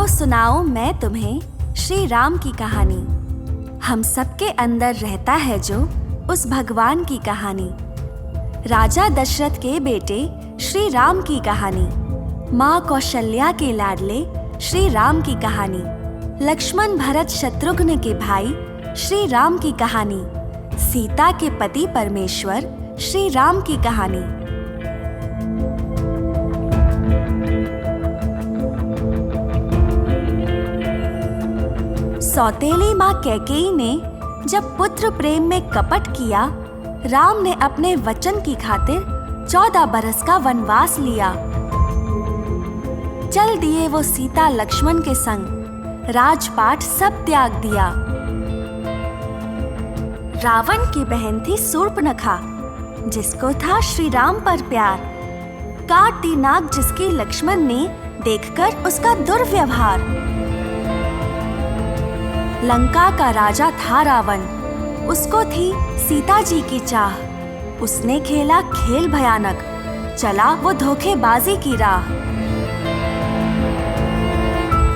सुनाओ मैं तुम्हें श्री राम की कहानी। हम सबके अंदर रहता है जो उस भगवान की कहानी। राजा दशरथ के बेटे श्री राम की कहानी। माँ कौशल्या के लाडले श्री राम की कहानी। लक्ष्मण भरत शत्रुघ्न के भाई श्री राम की कहानी। सीता के पति परमेश्वर श्री राम की कहानी। सौतेली माँ कैकेयी ने जब पुत्र प्रेम में कपट किया, राम ने अपने वचन की खातिर 14 बरस का वनवास लिया। चल दिए वो सीता लक्ष्मण के संग, राजपाट सब त्याग दिया। रावण की बहन थी शूर्पणखा, जिसको था श्री राम पर प्यार। काट दी नाक जिसकी लक्ष्मण ने देखकर उसका दुर्व्यवहार। लंका का राजा था रावण, उसको थी सीता जी की चाह। उसने खेला खेल भयानक, चला वो धोखेबाजी की राह।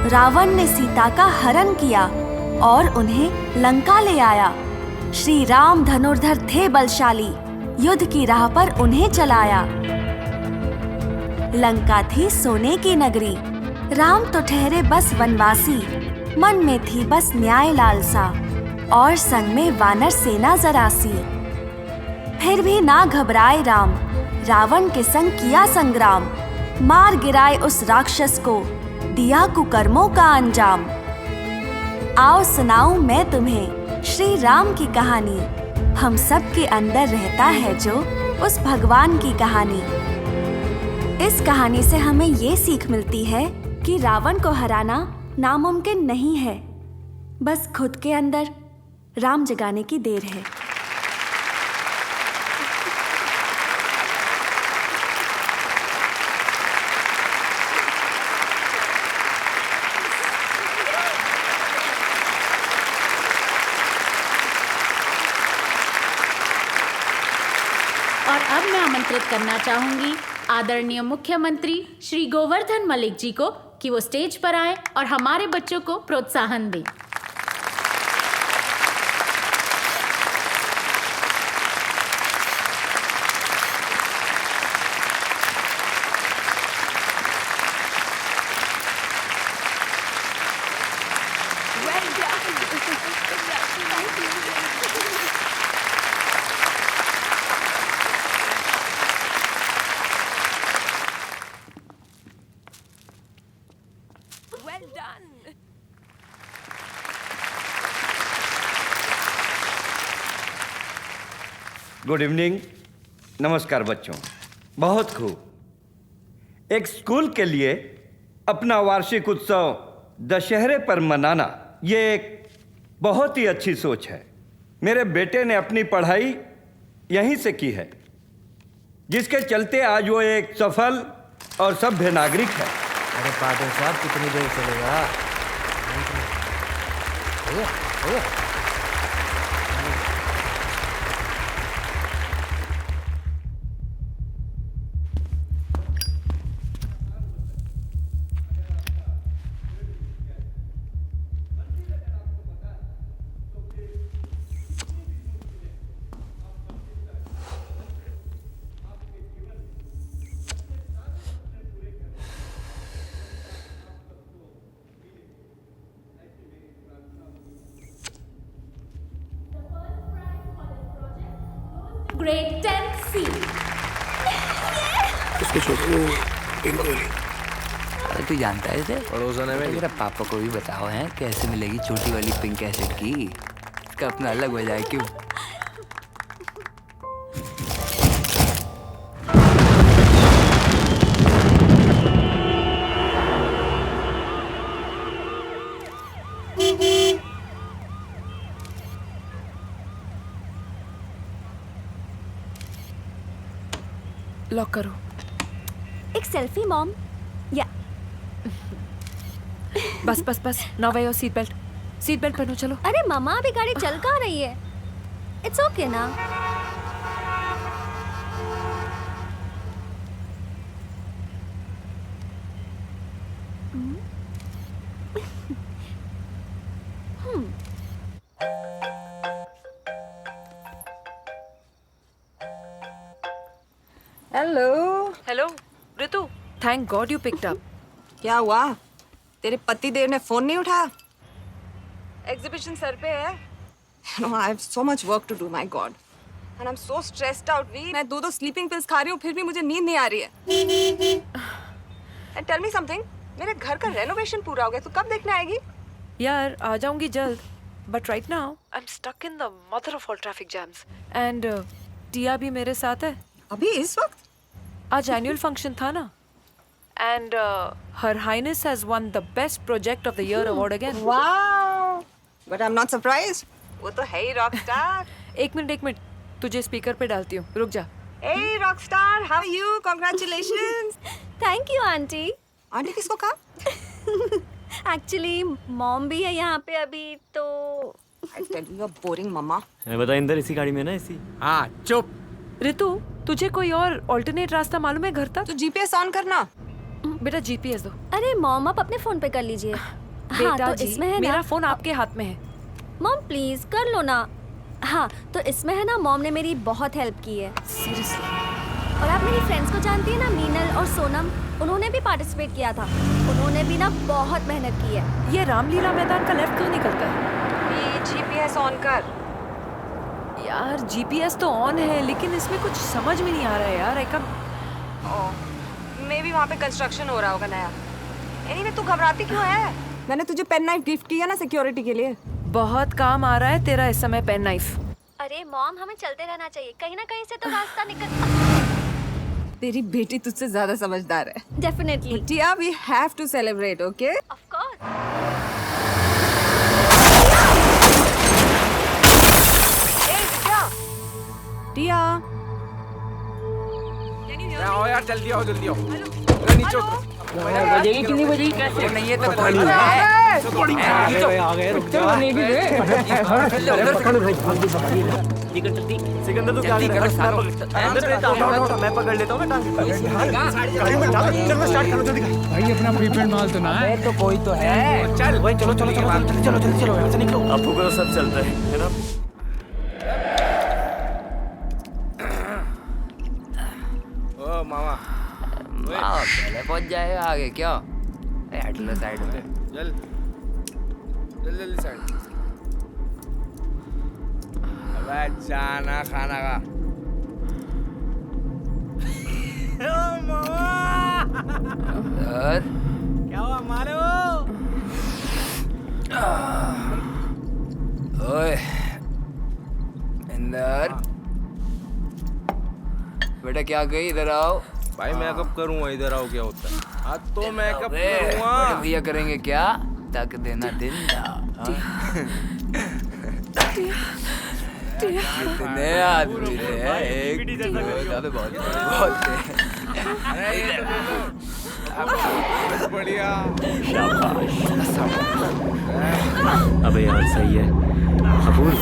रावण ने सीता का हरण किया और उन्हें लंका ले आया। श्री राम धनुर्धर थे बलशाली, युद्ध की राह पर उन्हें चलाया। लंका थी सोने की नगरी, राम तो ठहरे बस वनवासी। मन में थी बस न्याय लालसा, और संग में वानर सेना जरासी। फिर भी ना घबराए राम, रावण के संग किया संग्राम। मार गिराए उस राक्षस को, दिया कुकर्मों का अंजाम। आओ सुनाऊं मैं तुम्हें श्री राम की कहानी। हम सब के अंदर रहता है जो उस भगवान की कहानी। इस कहानी से हमें ये सीख मिलती है कि रावण को हराना नामुमकिन नहीं है, बस खुद के अंदर राम जगाने की देर है। और अब मैं आमंत्रित करना चाहूंगी आदरणीय मुख्यमंत्री श्री गोवर्धन मलिक जी को कि वो स्टेज पर आए और हमारे बच्चों को प्रोत्साहन दें। Good evening. नमस्कार बच्चों। बहुत खूब। एक स्कूल के लिए अपना वार्षिक उत्सव दशहरे पर मनाना ये एक बहुत ही अच्छी सोच है। मेरे बेटे ने अपनी पढ़ाई यहीं से की है, जिसके चलते आज वो एक सफल और सभ्य नागरिक है। अरे पाटिल साहब कितनी देर चलेगा? Grade 10C। उसको छोड़ो, इनको ले। अरे तू जानता है इसे? पड़ोसन है तो मेरी। मेरा पापा को भी बताओ हैं कैसे मिलेगी छोटी वाली पिंक एसिड की। इसका अपना अलग वजह है क्यों? लॉक करो। एक सेल्फी मॉम। या बस बस बस, now where your seat belt पहनो। चलो। अरे मामा, अभी गाड़ी चल कहाँ रही है? इट्स ओके ना। Hello. Hello Ritu, thank God you picked up. क्या हुआ? तेरे पति देव ने फोन नहीं उठाया? एग्जीबिशन सर पे है। No, I have so much work to do, my God. And I'm so stressed out, we. मैं 2 स्लीपिंग पिल्स खा रही हूँ, फिर भी मुझे नींद नहीं आ रही है। And tell me something, मेरे घर का रेनोवेशन पूरा हो गया, तू कब देखने आएगी? यार आ जाऊंगी जल्द, but right now I am stuck in the mother of all traffic jams and Tia भी मेरे साथ है। अभी इस वक्त? आज एनुअल फंक्शन था ना, and her highness has won the best project of the year award again. Wow! But I'm not surprised. वो तो है ही रॉक स्टार। एक मिनट, तुझे स्पीकर पे डालती हूँ, रुक जा। Hey rock star, how are you? Congratulations. Thank you aunty. Aunty किसको कहा? एक्चुअली मॉम भी है यहाँ पे अभी, तो I tell you, you're boring, मम्मा। बता, इंदर इसी गाड़ी में ना इसी। हाँ चुप। ऋतु, तुझे कोई और ऑल्टरनेट रास्ता मालूम है घर तक? तो जीपीएस ऑन करना। बेटा जीपीएस दो। अरे मॉम आप अपने फोन पे कर लीजिए। बेटा तो जी, इसमें है मेरा ना, फोन आपके हाथ में है। मॉम प्लीज कर लो ना। हाँ तो इसमें है ना, मॉम ने मेरी बहुत हेल्प की है। सीरियसली? और आप मेरी फ्रेंड्स को जानती है ना, मीनल और सोनम, उन्होंने भी पार्टिसिपेट किया था। उन्होंने भी ना बहुत मेहनत की है। ये रामलीला मैदान का लेफ्ट कहाँ निकलता है? ये जीपीएस ऑन कर। यार जीपीएस तो ऑन है, लेकिन इसमें कुछ समझ में नहीं आ रहा है यार। मे भी वहाँ पे कंस्ट्रक्शन हो रहा होगा नया। एनीवे तू घबराती क्यों है? मैंने तुझे पेन नाइफ गिफ्ट किया ना सिक्योरिटी के लिए। बहुत काम आ रहा है तेरा इस समय पेन नाइफ। अरे मॉम हमें चलते रहना चाहिए, कहीं ना कहीं से तो रास्ता निकल। तेरी बेटी तुझसे ज्यादा समझदार है। Definitely. Tia, we have to celebrate, okay? Of course. Tia, आओ यार, जल्दी आओ जल्दी आओ। अरे नीचे उतरो। बजेगी कितनी बजेगी कैसे नहीं है तो कोई नहीं है। आ गए, रुक जा। सिकंदर तू क्या कर रहा है? अंदर रहता हूं, मैं पकड़ लेता हूं ना टांग। गाड़ी में डाल, चलो स्टार्ट करो जल्दी। भाई अपना प्रीपेड माल तो ना है। तो कोई तो है। चल भाई, चलो चलो चलो जल्दी चलो, यहाँ से निकलो। आपको को तो सब चलता है ना? ओ मामा, पहले पहुंच जाएगा आगे क्या? हट लो साइड में। चल जल्दी साइड। अबे जाना खाना का। ओ मामा, क्या हुआ मारे हो? ओए इंदर, बेटा क्या गई? इधर आओ। भाई मेकअप करूँगा, इधर आओ। क्या होता है? हाँ तो मेकअप अबे, करूँगा। बड़े भैया करेंगे क्या? तक देना दिन कितने आदमी थे? एक बहुत बढ़िया। अबे यार सही है कबूल।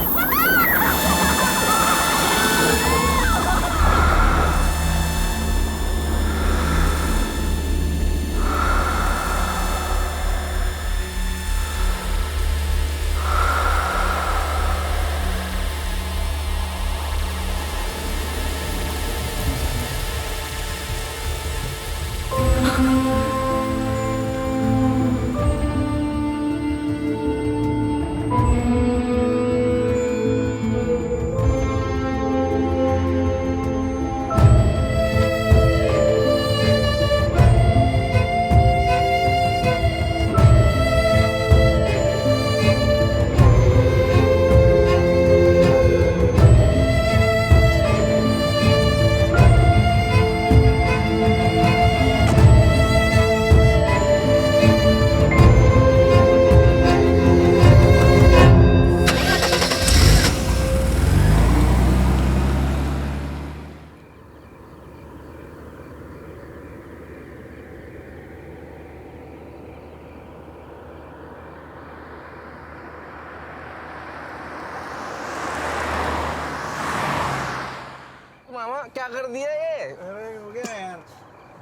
मामा क्या कर दिया ये? अरे हो गया यार।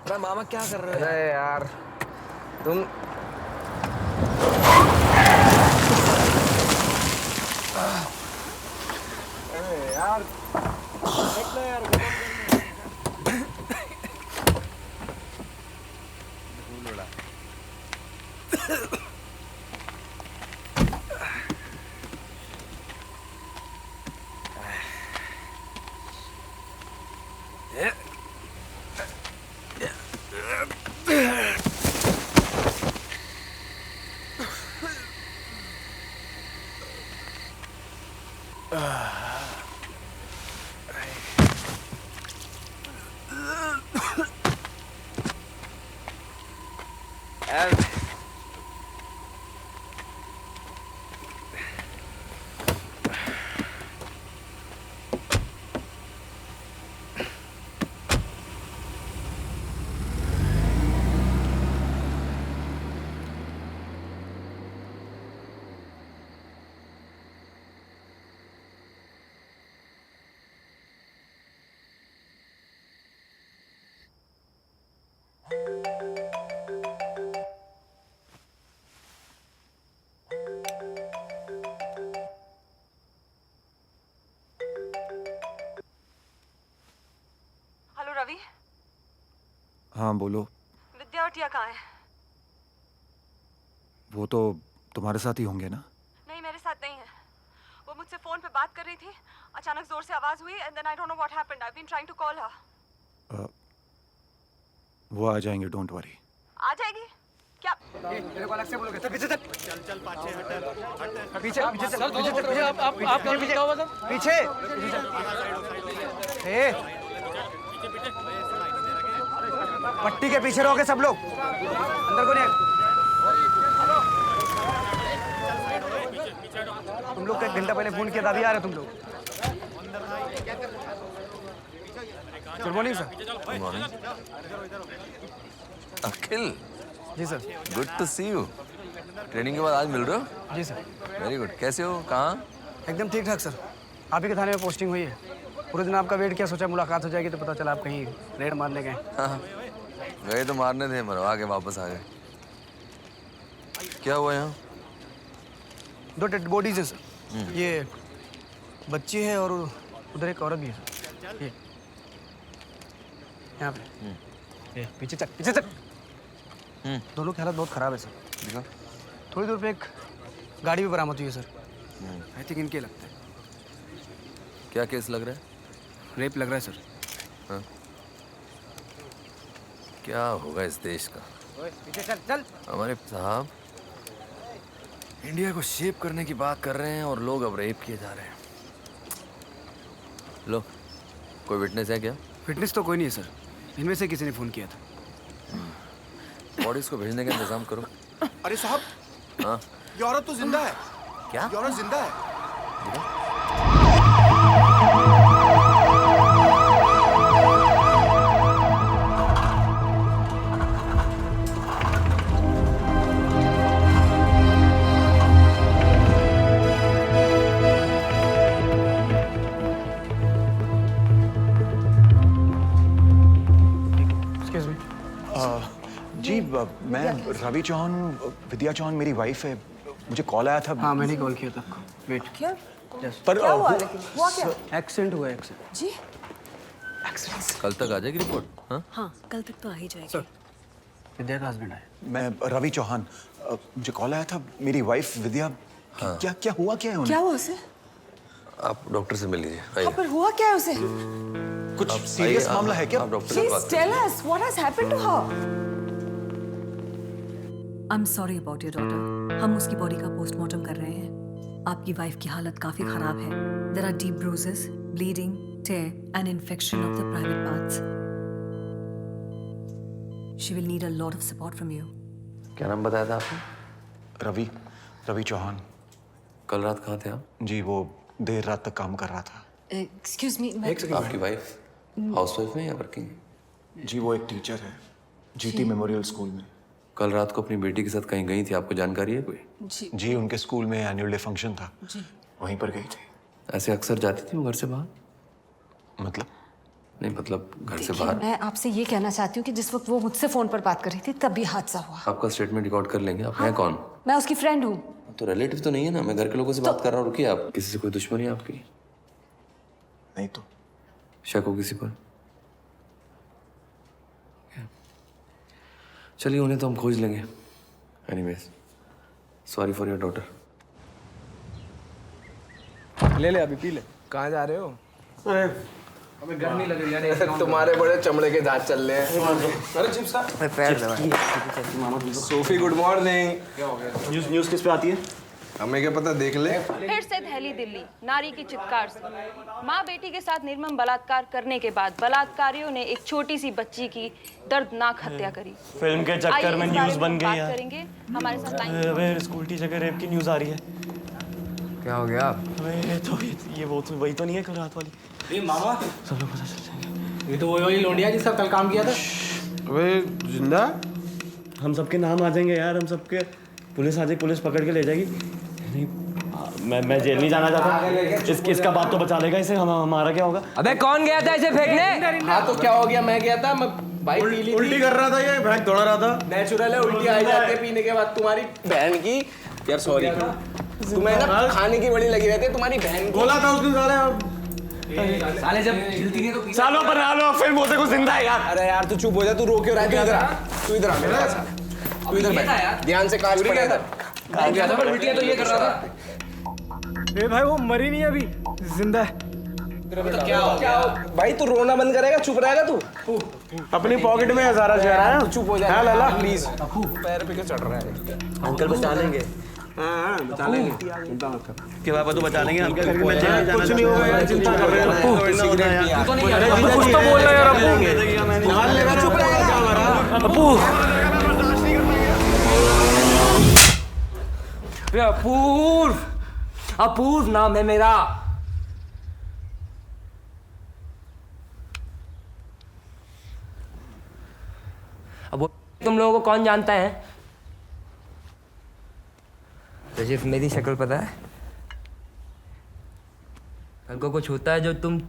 अरे मामा क्या कर रहे हो? अरे यार तुम हेलो रवि, हाँ बोलो। विद्या और टिया कहाँ है? वो तो तुम्हारे साथ ही होंगे ना? नहीं, मेरे साथ नहीं है। वो मुझसे फोन पे बात कर रही थी, अचानक जोर से आवाज हुई and then I don't know what happened. I have been trying to call her. वो आ जाएंगे, डोंट वरी। आ जाएगी क्या? मेरे को अलग से बोलोगे। पीछे चल। चल पाछे हट। पीछे पीछे चल। पीछे आप पीछे। ए पट्टी के पीछे रहोगे सब लोग, अंदर को नहीं। तुम लोग का 1 घंटा पहले फोन किया था, अभी आ रहे तुम लोग। Good morning sir. Good morning. Akhil. जी sir. Good to see you. Training के बाद आज मिल रहे हो? जी सर। Very good. कैसे हो? कहाँ? एकदम ठीक ठाक सर। आप ही के थाने में पोस्टिंग हुई है। पूरे दिन आपका वेट किया, सोचा मुलाकात हो जाएगी, तो पता चला आप कहीं रेड मारने गए। हाँ, गए तो मारने थे, मरवा के वापस आ गए। क्या हुआ यहाँ? 2 डेड बॉडीज है सर। ये बच्ची है और उधर एक औरत भी है सर। ये यहाँ पे। ये पीछे चल, पीछे चल। दोनों की हालत बहुत खराब है सर। थोड़ी दूर पे एक गाड़ी भी बरामद हुई है सर। आई थिंक इनके लगता है। क्या केस लग रहा है? रेप लग रहा है सर। हाँ? क्या होगा इस देश का? पीछे चल चल। हमारे साहब इंडिया को शेप करने की बात कर रहे हैं और लोग अब रेप किए जा रहे हैं। लो, कोई विटनेस है क्या? फिटनेस तो कोई नहीं है सर, इनमें से किसी ने फोन किया था। बॉडीज को भेजने का इंतजाम करो। अरे साहब, हाँ? ये औरत तो जिंदा है। क्या? ये औरत जिंदा है। जी मैं रवि चौहान, विद्या चौहान मेरी वाइफ है। मुझे कॉल आया था। हाँ, मैंने कॉल किया था आपको। वेट। क्या? पर क्या हुआ? लेकिन हुआ क्या? एक्सीडेंट हुआ है। एक्सीडेंट जी? कल तक आ जाएगी रिपोर्ट? हाँ? हाँ, कल तक तो आ ही जाएगी। सर, विद्या का हस्बैंड है। मैं रवि चौहान, मुझे कॉल आया था। मेरी वाइफ विद्या। हाँ। क्या क्या हुआ, क्या है उन्हें? क्या हुआ उसे? आप डॉक्टर से मिल लीजिए। हाँ, पर हुआ क्या है उसे? कुछ सीरियस मामला है क्या? आप डॉक्टर से बात Please tell us what has happened to her. I'm sorry about your daughter. हम उसकी बॉडी का पोस्टमार्टम कर रहे हैं। आपकी वाइफ की हालत काफी खराब है। There are deep bruises, bleeding, tear, and infection of the private parts. She will need a lot of support from you. क्या नाम बताया था आपने? रवि चौहान। कल रात कहाँ थे आप? जी वो देर रात तक काम कर रहा था। Excuse me. आपकी वाइफ हाउसवाइफ है या वर्किंग? जी वो एक टीचर है, जीटी मेमोरियल स्कूल में। कल रात को अपनी बेटी के साथ कहीं गई थी, आपको जानकारी है कोई? जी उनके स्कूल में एनुअल डे फंक्शन था, वहीं पर गई थी। ऐसे अक्सर जाती थी वो घर से बाहर? मतलब? नहीं मतलब घर से बाहर। मैं आपसे ये कहना चाहती हूँ कि जिस वक्त वो मुझसे फोन पर बात कर रही थी तभी हादसा हुआ। आपका स्टेटमेंट रिकॉर्ड कर लेंगे। आप हैं कौन? मैं उसकी फ्रेंड हूँ। तो रिलेटिव तो नहीं है ना? मैं घर के लोगों से बात कर रहा हूँ। रुकिए, आप किसी से कोई दुश्मनी है आपकी? नहीं तो शक हो किसी पर? चलिए उन्हें तो हम खोज लेंगे। Anyways, sorry for your daughter. ले ले अभी पी ले। कहाँ जा रहे हो? अरे हमें गर्मी लग रही है। तुम्हारे बड़े चमड़े के दांत चल रहे हैं। अरे चिप्स खा। पैर दबा। Sophie good morning. क्या हो गया? न्यूज़ किस पे आती है? हमें क्या पता, देख ले। फिर से दहली दिल्ली नारी की चित्कार से माँ बेटी के साथ निर्मम बलात्कार करने के बाद बलात्कारियों ने एक छोटी सी बच्ची की दर्दनाक हत्या करी। फिल्म के चक्कर में न्यूज़ बन गई यार। करेंगे हमारे साथ अबे स्कूल टीचर के रेप की न्यूज़ आ रही है। क्या हो गया? अबे तो ये वो तो वही तो नहीं है कल रात वाली। ये मामा सब लोग पता चल जाएंगे। ये तो वही वाली लोंडिया जिसका कल काम किया था। अबे जिंदा? हम सबके नाम आ जाएंगे यार, हम सबके पुलिस आ जाएगी, पुलिस पकड़ के ले जाएगी। नहीं मैं जेल नहीं जाना चाहता। इसका बात तो बचा लेगा इसे, हमारा क्या होगा? अबे कौन गया था इसे फेंकने? हाँ तो क्या हो गया? मैं गया था, मैं भाई उल्टी कर रहा था, ये बैग दौड़ा रहा था। नेचुरल है, उल्टी आ जाती है पीने के बाद। तुम्हारी बहन की यार सॉरी, तुम्हें ना खाने की बड़ी लगी रहती है तुम्हारी बहन की। बोला था उस दिन साले साले जब हिलती नहीं तो सालों पर आलो फिल्म होते कुछ जिंदा है यार। अरे यार तू चुप हो जा, तू रो क्यों रहा है? तू इधर आ, तू इधर आ मेरे पास। तू इधर बैठ, ध्यान से कांच पड़ा इधर। मैं गया था पर उल्टियां तो ये कर रहा था। ए भाई वो मरी नहीं अभी, जिंदा है। तो क्या हो भाई? तू रोना बंद करेगा? चुप रहेगा तू? अपनी पॉकेट में हजारा शहर है। चुप हो जा। हाँ लाला प्लीज। पैर पे क्यों चढ़ रहा है? अंकल बचा लेंगे। हाँ बचा लेंगे, चिंता मत कर। के पापा तो बचा लेंगे। अंकल घर में कुछ नहीं होगा यार, चिंता कर रहे हैं। कुछ तो बोल रहा है यार अप्पू। मान लेगा, चुप रहेगा क्या हमारा? अप्पू अपूर्व, अपूर्व नाम है मेरा। अब वो तुम लोगों को कौन जानता है? रजीफ मेरी शक्ल पता है? कल को कुछ होता है जो तुम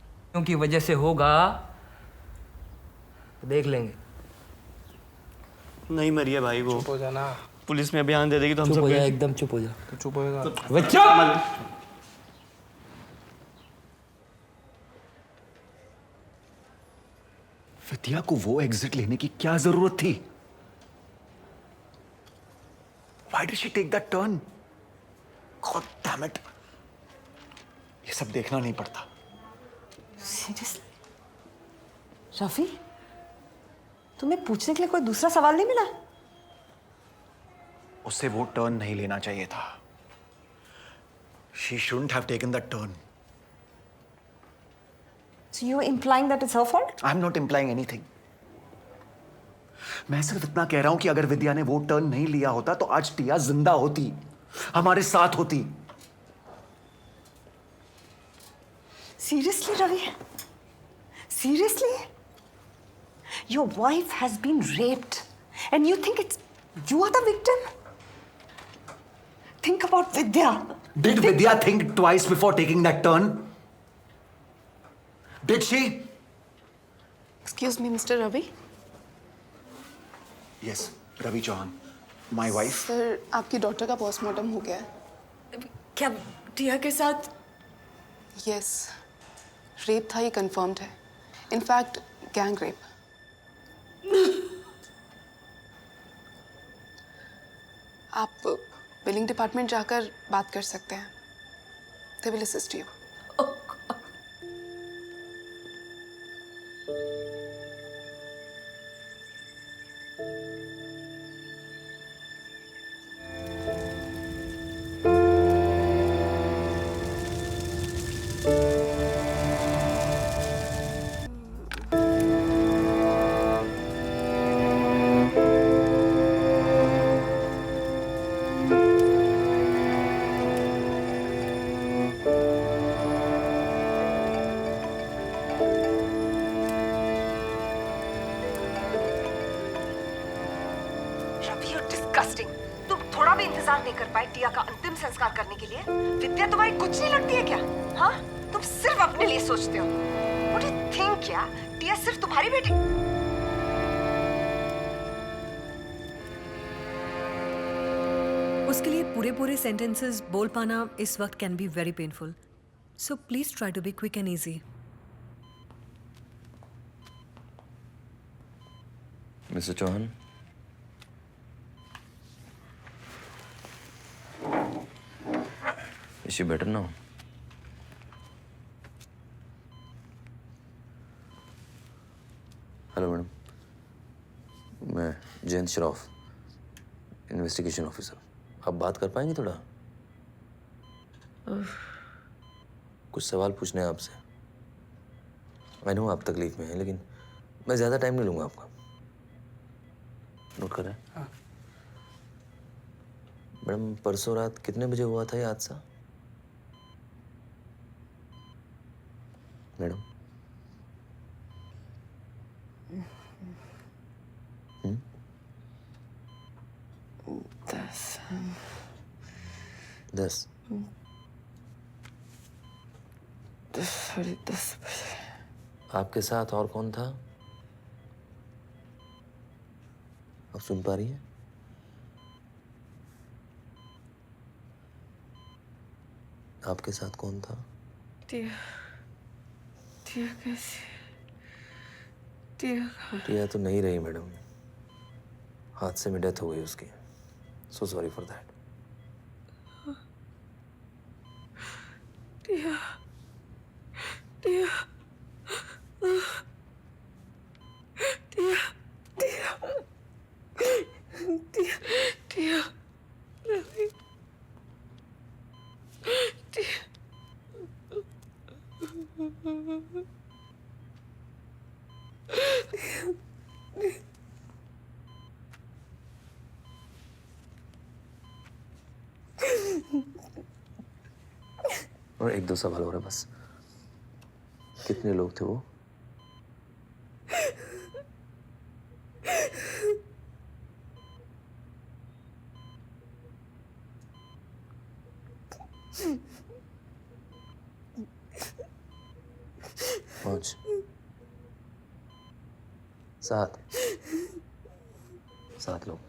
की वजह से होगा तो देख लेंगे। नहीं मरी है भाई वो। चुप हो जाना। पुलिस में बयान दे देगी तो हम चुप सब हो जा, एकदम चुप हो जा। तो चुप होएगा। चुप। विद्या को वो एग्जिट लेने की क्या जरूरत थी? Why did she take that turn? God damn it! ये सब देखना नहीं पड़ता। सीरियसली रफी, तुम्हें पूछने के लिए कोई दूसरा सवाल नहीं मिला? उससे वो टर्न नहीं लेना चाहिए था। She shouldn't have taken that turn. So you're implying that it's her fault? I'm not implying anything. मैं सिर्फ इतना कह रहा हूं कि अगर विद्या ने वो टर्न नहीं लिया होता तो आज टिया जिंदा होती, हमारे साथ होती। Seriously, Ravi? Seriously? Your wife has been raped and you think you are the victim? Think about Vidya. Did Vidya think twice before taking that turn? Did she? Excuse me, Mr. Ravi. Yes, Ravi Chauhan, my wife. Sir, आपकी daughter का postmortem हो गया है। क्या टिया के साथ? Yes, rape था, ये कंफर्म्ड है। In fact gang rape. आप बिलिंग डिपार्टमेंट जाकर बात कर सकते हैं। They will assist you. तुम थोड़ा भी इंतजार नहीं कर पाए टिया का अंतिम संस्कार करने के लिए? विद्या तुम्हारी कुछ नहीं लगती है क्या? हाँ, तुम सिर्फ अपने लिए सोचते हो। What do you think क्या टिया सिर्फ तुम्हारी बेटी? उसके लिए पूरे सेंटेंसेस बोल पाना इस वक्त can be very painful, so please try to be quick and easy. Mister Chauhan, is she better now? Hello madam, मैं जयंत श्रॉफ, इन्वेस्टिगेशन ऑफिसर। आप बात कर पाएंगे थोड़ा? कुछ सवाल पूछने हैं आपसे। आई नो आप तकलीफ में हैं, लेकिन मैं ज़्यादा टाइम नहीं लूँगा आपका। नोट कर रहे हैं? हाँ। मैडम, परसों रात कितने बजे हुआ था ये हादसा? मैडम? 10 10:30 आपके साथ और कौन था? आप सुन पा रही हैं? आपके साथ कौन था? टिया कैसे? टिया तो नहीं रही मैडम, हादसे में डेथ हो गई उसकी। So sorry for that. Tia Ravi, और एक दो सवाल हो रहा है बस। कितने लोग थे वो? पाँच, 7 लोग।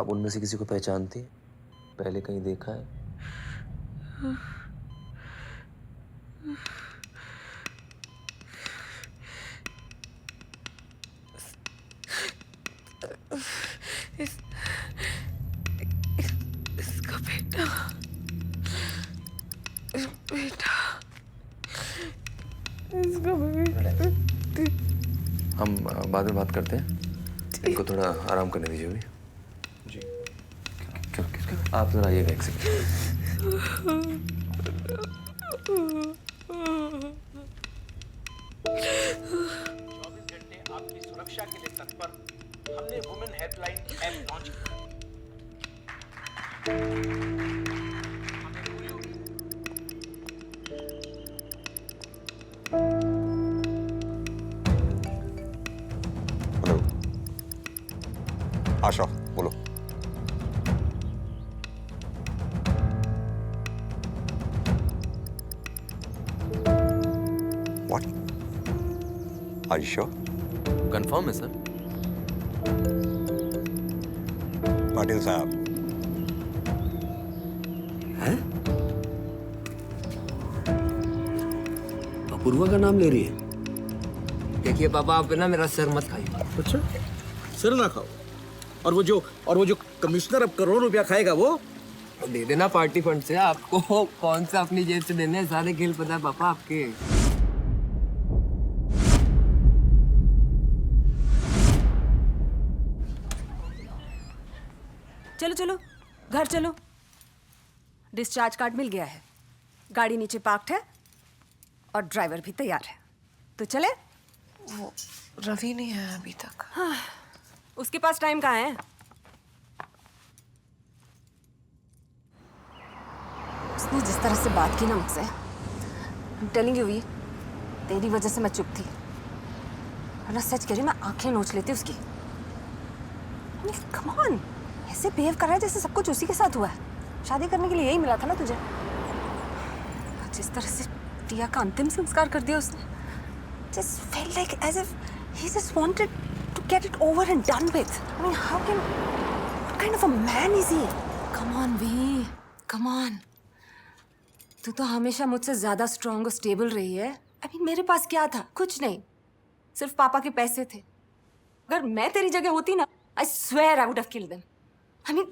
आप उनमें से किसी को पहचानती हैं? पहले कहीं देखा है? इसका बेटा हम बाद में बात करते हैं। इनको थोड़ा आराम करने दीजिए अभी। जी। आप जरा आइएगा एक सेकंड। 24 घंटे आपकी सुरक्षा के लिए तत्पर हमने वुमेन हेल्पलाइन ऐप लॉन्च किया। हेलो, आशा बोलो। What? Are you sure? Confirm है सर। पाटिल साहब। हैं? अपूर्वा का नाम ले रही है? देखिए पापा, आप ना मेरा सर मत खाइए। अच्छा, सिर ना खाओ। और वो जो कमिश्नर अब करोड़ रुपया खाएगा वो दे देना पार्टी फंड से। आपको कौन सा अपनी जेब से देने हैं? सारे खेल पता है पापा आपके। चलो चलो घर चलो। डिस्चार्ज कार्ड मिल गया है, गाड़ी नीचे पार्क्ड है और ड्राइवर भी तैयार है। तो चले? वो रवि नहीं है अभी तक। हाँ, उसके पास टाइम कहाँ है? उसने जिस तरह से बात की ना मुझसे, I'm telling you, तेरी वजह से मैं चुप थी। वरना सच कह रही मैं आंखें नोच लेती उसकी। Come on, ऐसे बिहेव कर रहा है जैसे सब कुछ उसी के साथ हुआ है। शादी करने के लिए यही मिला था ना तुझे। जिस तरह से टिया का अंतिम संस्कार कर दिया उसने, just felt like as if he just wanted to get it over and done with. I mean, what kind of a man is he? Come on, V, come on. तू तो हमेशा मुझसे ज्यादा स्ट्रॉन्ग और स्टेबल रही है। I mean, मेरे पास क्या था? कुछ नहीं। सिर्फ पापा के पैसे थे। अगर मैं तेरी जगह होती ना, I swear I would have killed them. I mean,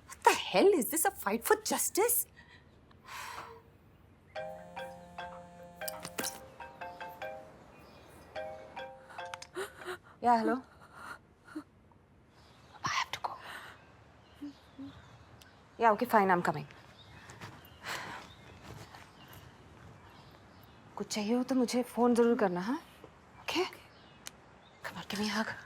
what the hell is this? A fight for justice? Yeah, hello. I have to go. Yeah, okay, fine, I'm coming. कुछ चाहिए हो तो मुझे फोन जरूर करना, हाँ? Okay? Come on, give me a hug.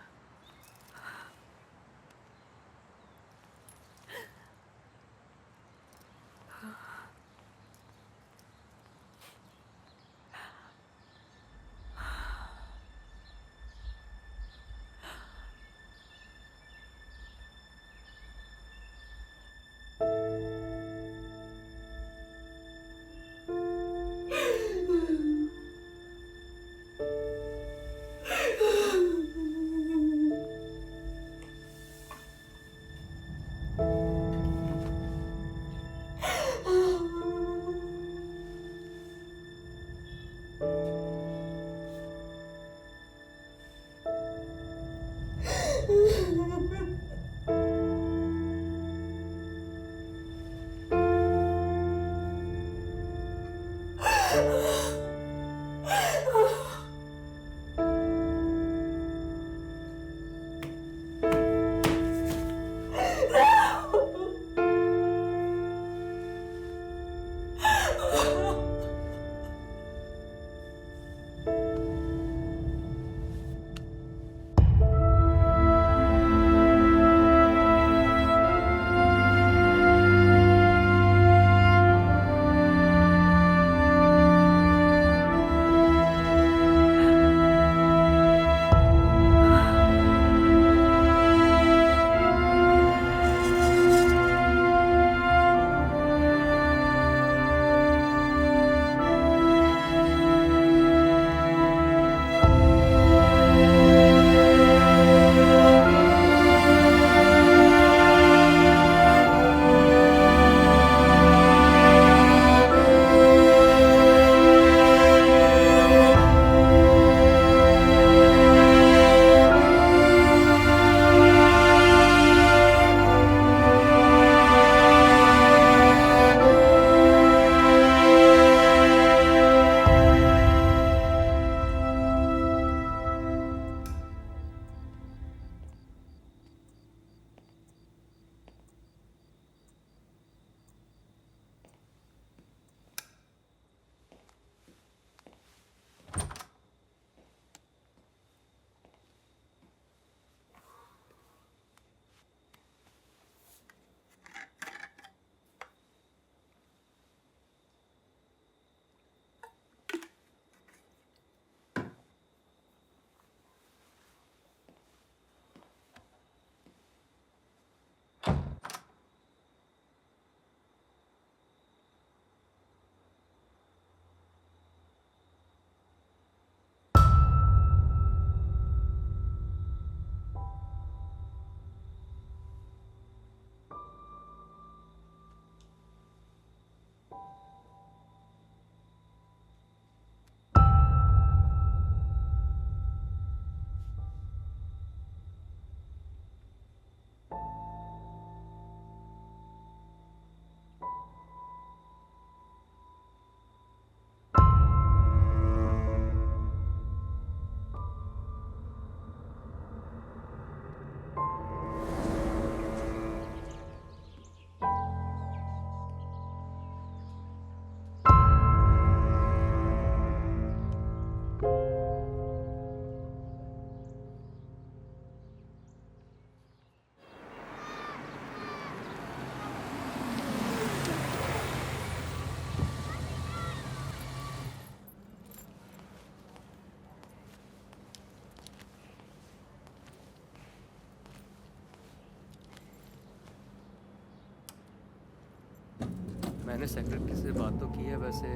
मैंने secretary से बात तो की है, वैसे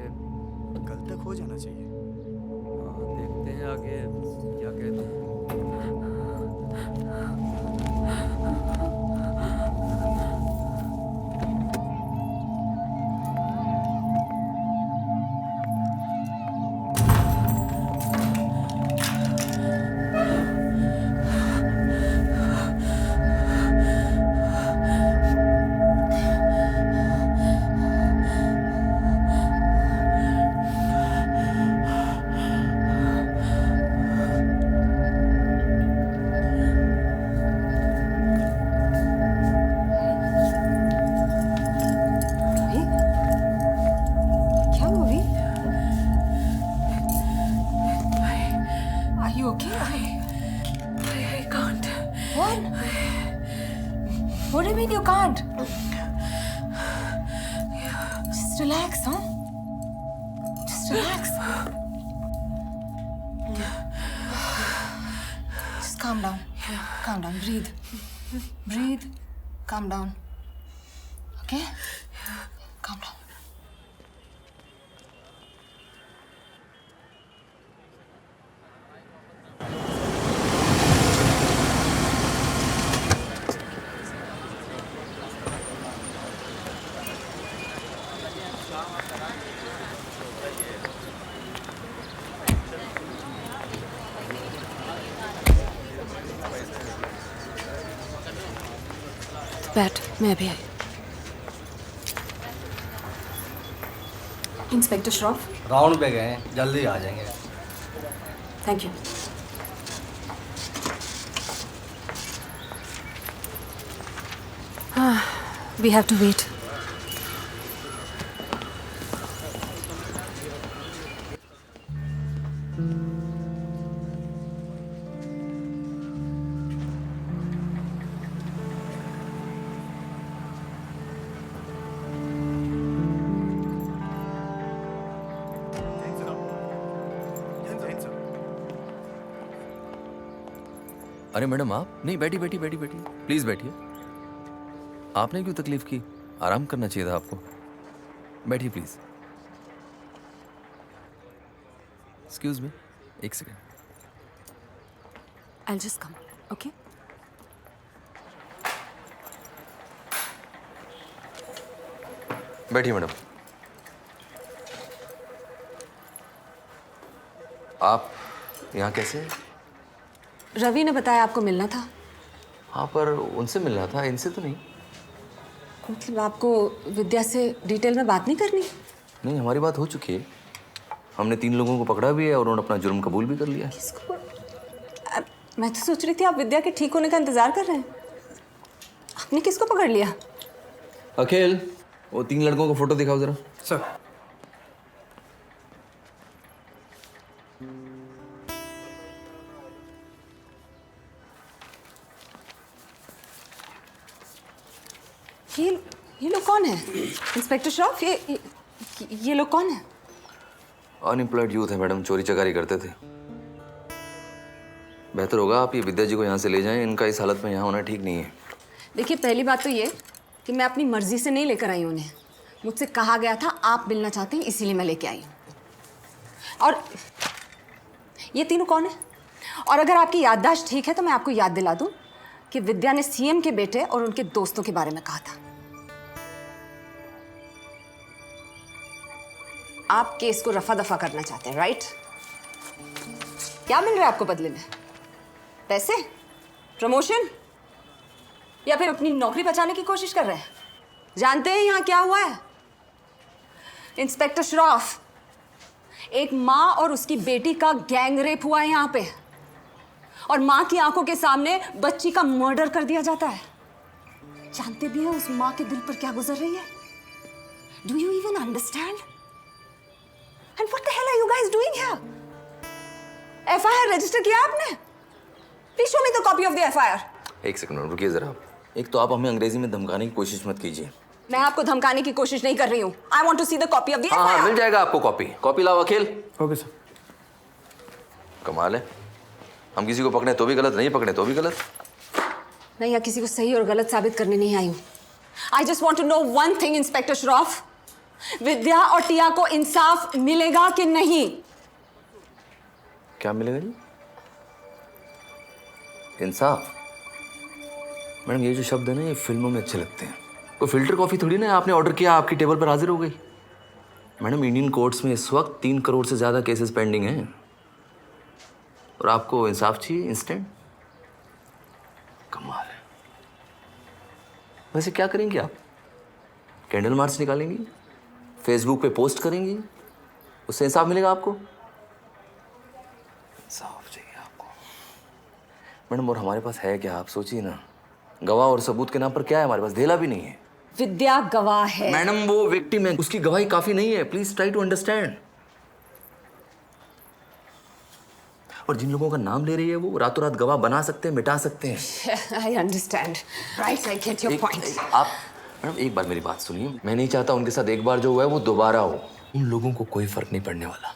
कल तक हो जाना चाहिए। हाँ, देखते हैं आगे क्या कहते हैं। on? What do you mean you can't? Just relax, huh? Just relax. Just calm down. Calm down. Breathe. Breathe. Calm down. Okay? Calm down. बैठ, मैं अभी आई। इंस्पेक्टर श्रॉफ, राउंड पे गए, जल्दी आ जाएंगे। Thank you. We have to wait. अरे madam आप नहीं, बैठी बैठी बैठी बैठी, प्लीज बैठिए। आपने क्यों तकलीफ की? आराम करना चाहिए था आपको। बैठिए प्लीज। एक्सक्यूज मी, एक second. I'll just come, okay? बैठिए मैडम। आप यहाँ कैसे? रवि ने बताया आपको मिलना था। हाँ, पर उनसे मिलना था, इनसे तो नहीं। मतलब आपको विद्या से डिटेल में बात नहीं करनी? नहीं, हमारी बात हो चुकी है। हमने 3 लोगों को पकड़ा भी है और उन्होंने अपना जुर्म कबूल भी कर लिया। मैं तो सोच रही थी आप विद्या के ठीक होने का इंतजार कर रहे हैं। आपने किसको पकड़ लिया? अखिल, वो 3 लड़कों को फोटो दिखाओ जरा। सर। ये लोग कौन है? इंस्पेक्टर श्रॉफ, ये लोग कौन है? अनएम्प्लॉयड यूथ है मैडम, चोरी चकारी करते थे। बेहतर होगा आप ये विद्या जी को यहाँ से ले जाएं, इनका इस हालत में यहाँ होना ठीक नहीं है। देखिए, पहली बात तो ये कि मैं अपनी मर्जी से नहीं लेकर आई हूँ उन्हें। मुझसे कहा गया था आप मिलना चाहते हैं, इसीलिए मैं लेके आई हूँ। और ये तीनों कौन है? और अगर आपकी याददाश्त ठीक है तो मैं आपको याद दिला दूँ कि विद्या ने सीएम के बेटे और उनके दोस्तों के बारे में कहा था। आप केस को रफा दफा करना चाहते हैं, राइट? क्या मिल रहा है आपको बदले में? पैसे? प्रमोशन? या फिर अपनी नौकरी बचाने की कोशिश कर रहे हैं? जानते हैं यहाँ क्या हुआ है? इंस्पेक्टर श्रॉफ, एक माँ और उसकी बेटी का गैंग रेप हुआ है यहाँ पे, और माँ की आंखों के सामने बच्ची का मर्डर कर दिया जाता है। जानते भी हैं उस माँ के दिल पर क्या गुजर रही है? Do you even understand? And what the hell are you guys doing here? FIR register किया आपने? Please show me the copy of the FIR. एक सेकंड रुकिए जरा। एक तो आप हमें अंग्रेजी में धमकाने की कोशिश मत कीजिए। मैं आपको धमकाने की कोशिश नहीं कर रही हूँ। I want to see the copy of the FIR. हाँ, मिल जाएगा आपको कॉपी। कॉपी लाओ अखिल। Okay sir. कमाल है, हम किसी को पकड़े तो भी गलत, नहीं पकड़े तो भी गलत। मैं यहाँ किसी को सही और गलत साबित करने नहीं आई हूँ। I just want to know one thing inspector Shroff, Vidya और टिया को इंसाफ मिलेगा कि नहीं? क्या मिलेगा जी? इंसाफ? मैडम ये जो शब्द है ना, ये फिल्मों में अच्छे लगते हैं। कोई फिल्टर कॉफी थोड़ी ना आपने ऑर्डर किया, आपकी टेबल पर हाजिर हो गई। मैडम इंडियन कोर्ट्स में इस वक्त 3 करोड़ से ज्यादा केसेस पेंडिंग हैं और आपको इंसाफ चाहिए इंस्टेंट? कमाल है। वैसे क्या करेंगे आप? कैंडल मार्च निकालेंगी, फेसबुक पे पोस्ट करेंगी, उससे इंसाफ मिलेगा आपको? इंसाफ चाहिए आपको मैडम। और हमारे पास है क्या, आप सोचिए ना। गवाह और सबूत के नाम पर क्या है हमारे पास? धेला भी नहीं है। विद्या गवाह है मैडम, वो विक्टिम है, उसकी गवाही काफी नहीं है। Please try to understand. और जिन लोगों का नाम ले रही है वो रातों रात गवाह बना सकते हैं, मिटा सकते हैं। I understand. Right, I get your point. आप मैडम एक बार मेरी बात सुनिए, मैं नहीं चाहता उनके साथ एक बार जो हुआ है वो दोबारा हो। उन लोगों को कोई फर्क नहीं पड़ने वाला।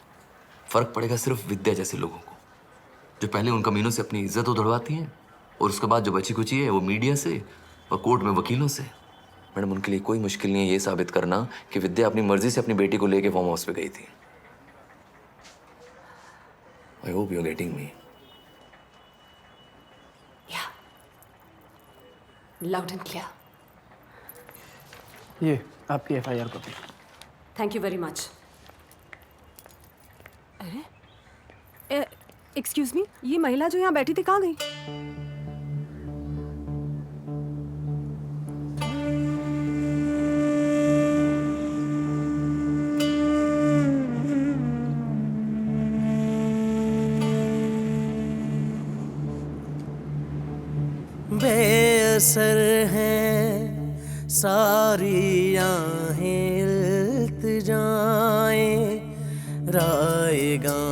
फर्क पड़ेगा सिर्फ विद्या जैसे लोगों को, जो पहले उन कमीनों से अपनी इज्जत उधड़वाती हैं और उसके बाद जो बची कुची है वो मीडिया से और कोर्ट में वकीलों से। मैडम उनके लिए कोई मुश्किल नहीं है ये साबित करना कि विद्या अपनी मर्जी से अपनी बेटी को लेके फार्म हाउस पे गई थी। I hope you are getting me. Loud and clear. ये आपकी FIR copy. Thank you very much. अरे एक्सक्यूज मी, ये महिला जो यहाँ बैठी थी कहाँ गई? बेअसर हैं सारी आहें इल्तिजाएं राएगा,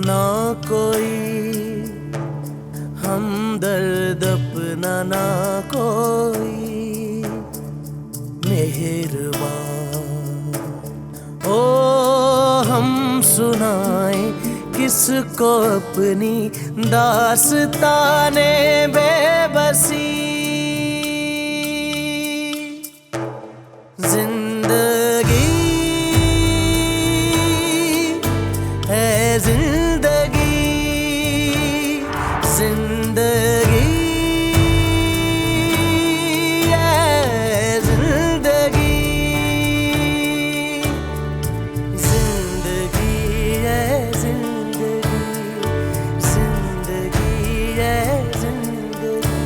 ना कोई हमदर्द अपना, ना कोई मेहरबान। ओ हम सुनाएं किसको अपनी दास्ताने बेबसी। जिंदगी है जिंदगी, जिंदगी है जिंदगी, जिंदगी है जिंदगी, जिंदगी है जिंदगी।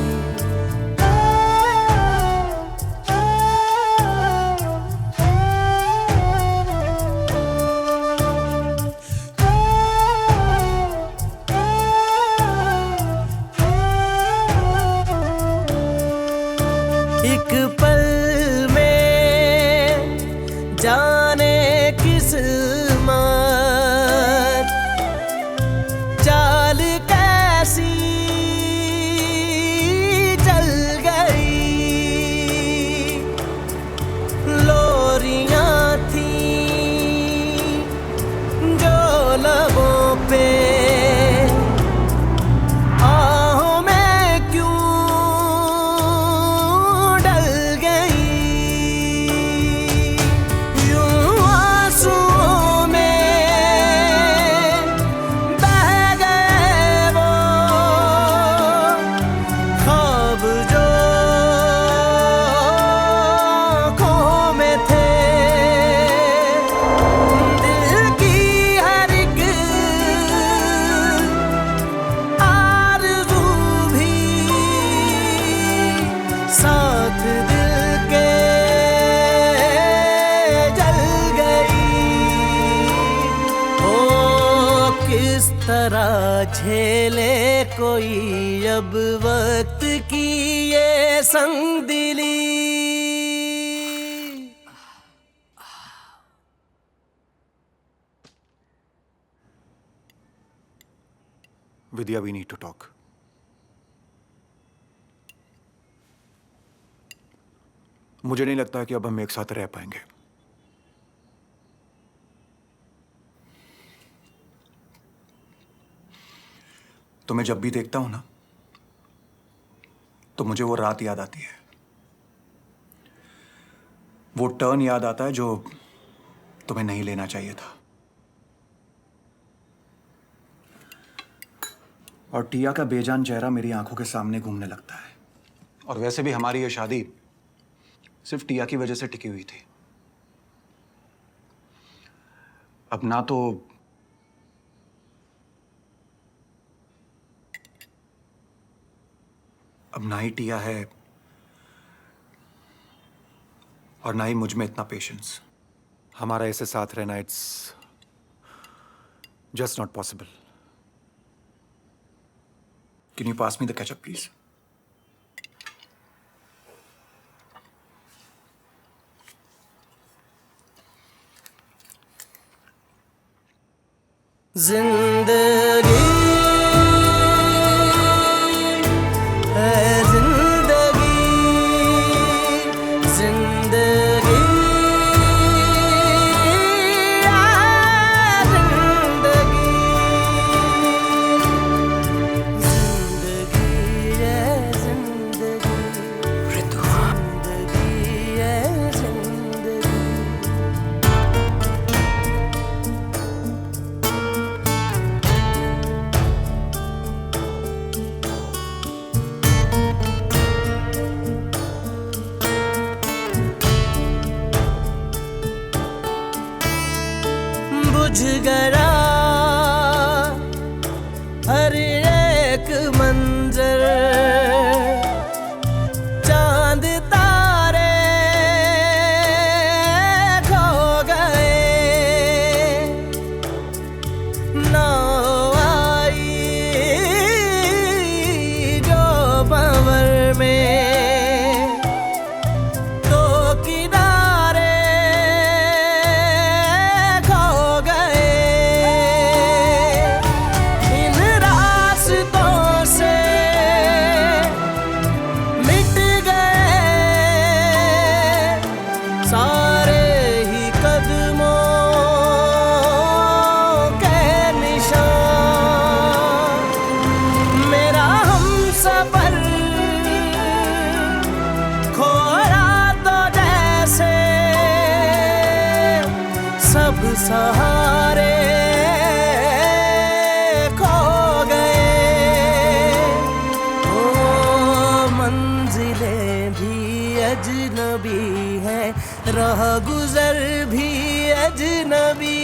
एक पल में जाने किस्मत चाल कैसी चल गई। लोरियां थी जो लबों पे, आहों में क्यों डल गई। यूं आंसुओं में बह गए वो ख्वाब जो आँखों में थे। दिल की हर एक आरज़ू भी साथ दिल के जल गई। ओ किस तरह झेले कोई अब वक्त की ये संगदिली। विद्या, वी नीड टू टॉक। मुझे नहीं लगता कि अब हम एक साथ रह पाएंगे। तुम्हें जब भी देखता हूं ना तो मुझे वो रात याद आती है, वो टर्न याद आता है जो तुम्हें नहीं लेना चाहिए था। और टिया का बेजान चेहरा मेरी आंखों के सामने घूमने लगता है। और वैसे भी हमारी ये शादी सिर्फ टिया की वजह से टिकी हुई थी। अब ना ही टिया है और ना ही मुझ में इतना पेशेंस। हमारा ऐसे साथ रहना it's just not possible. Can you pass me the ketchup please? जिंदगी है जिंदगी, जिंदगी बुझ गया हर एक मंजर, चांद तारे खो गए, नाव आई जो भंवर में तो किनारे खो गए, इन रास्तों से मिट गए सारे ही कदमों के निशान, मेरा हमसफर खोया तो जैसे सब सहारे खो गए, ओ मंजिलें भी अजनबी हैं, राह गुजर भी अजनबी।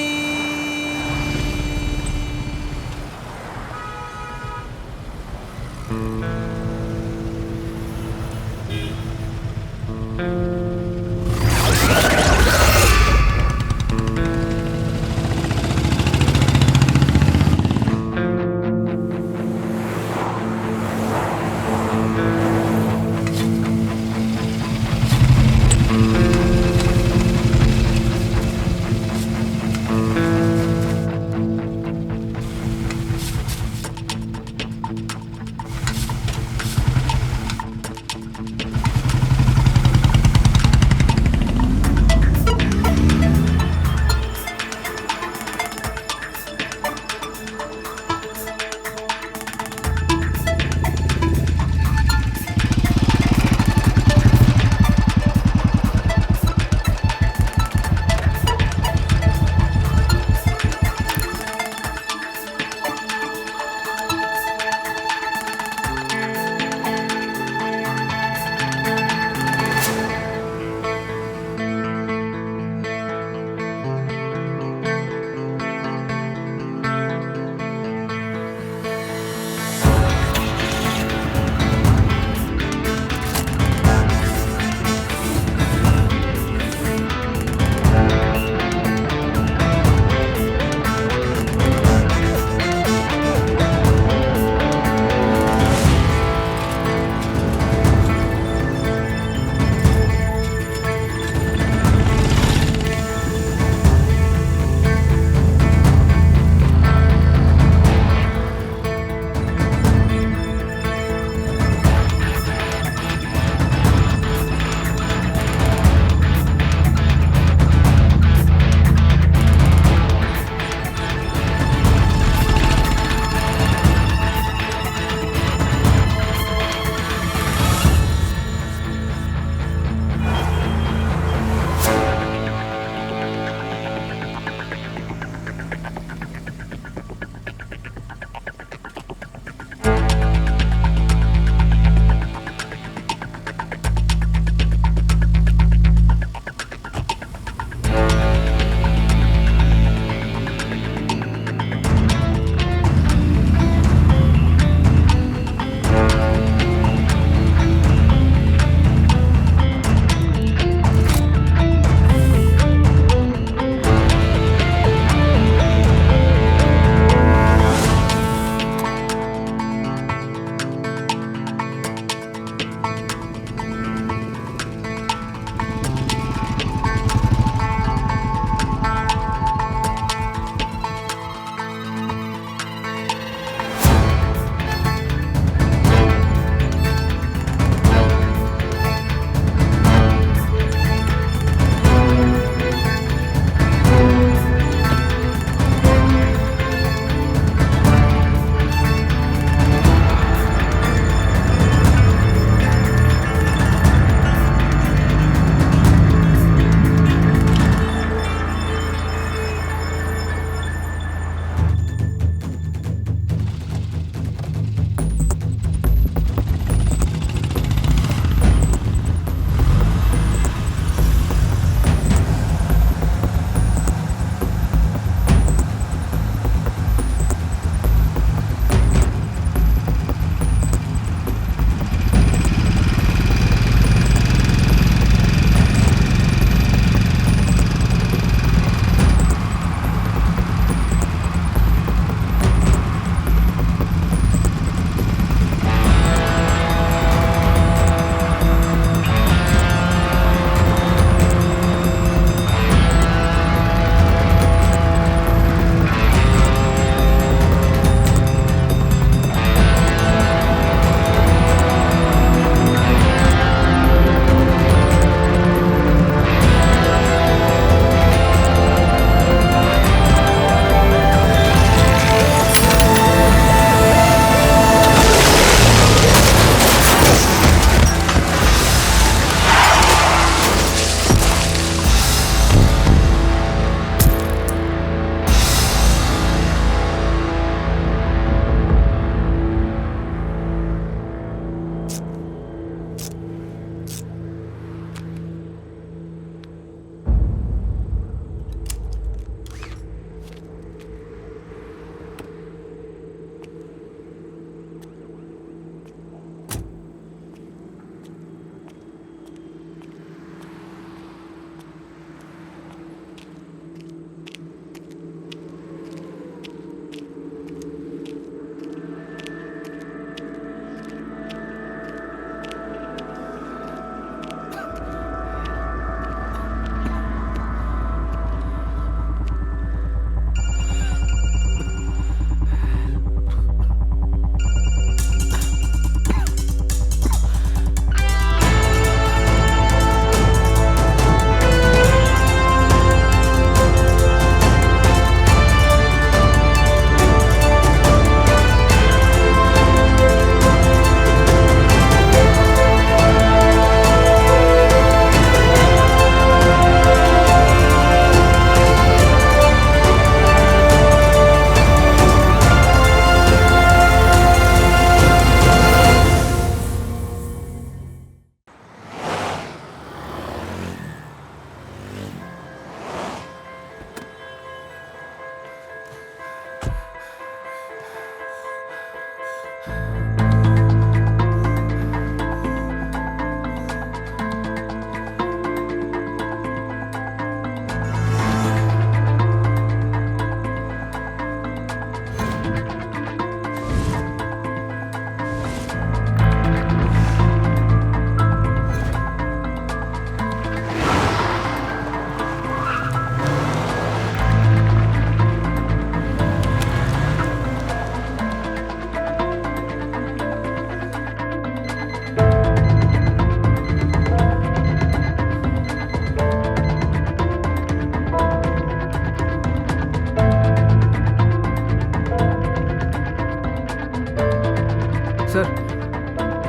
सर,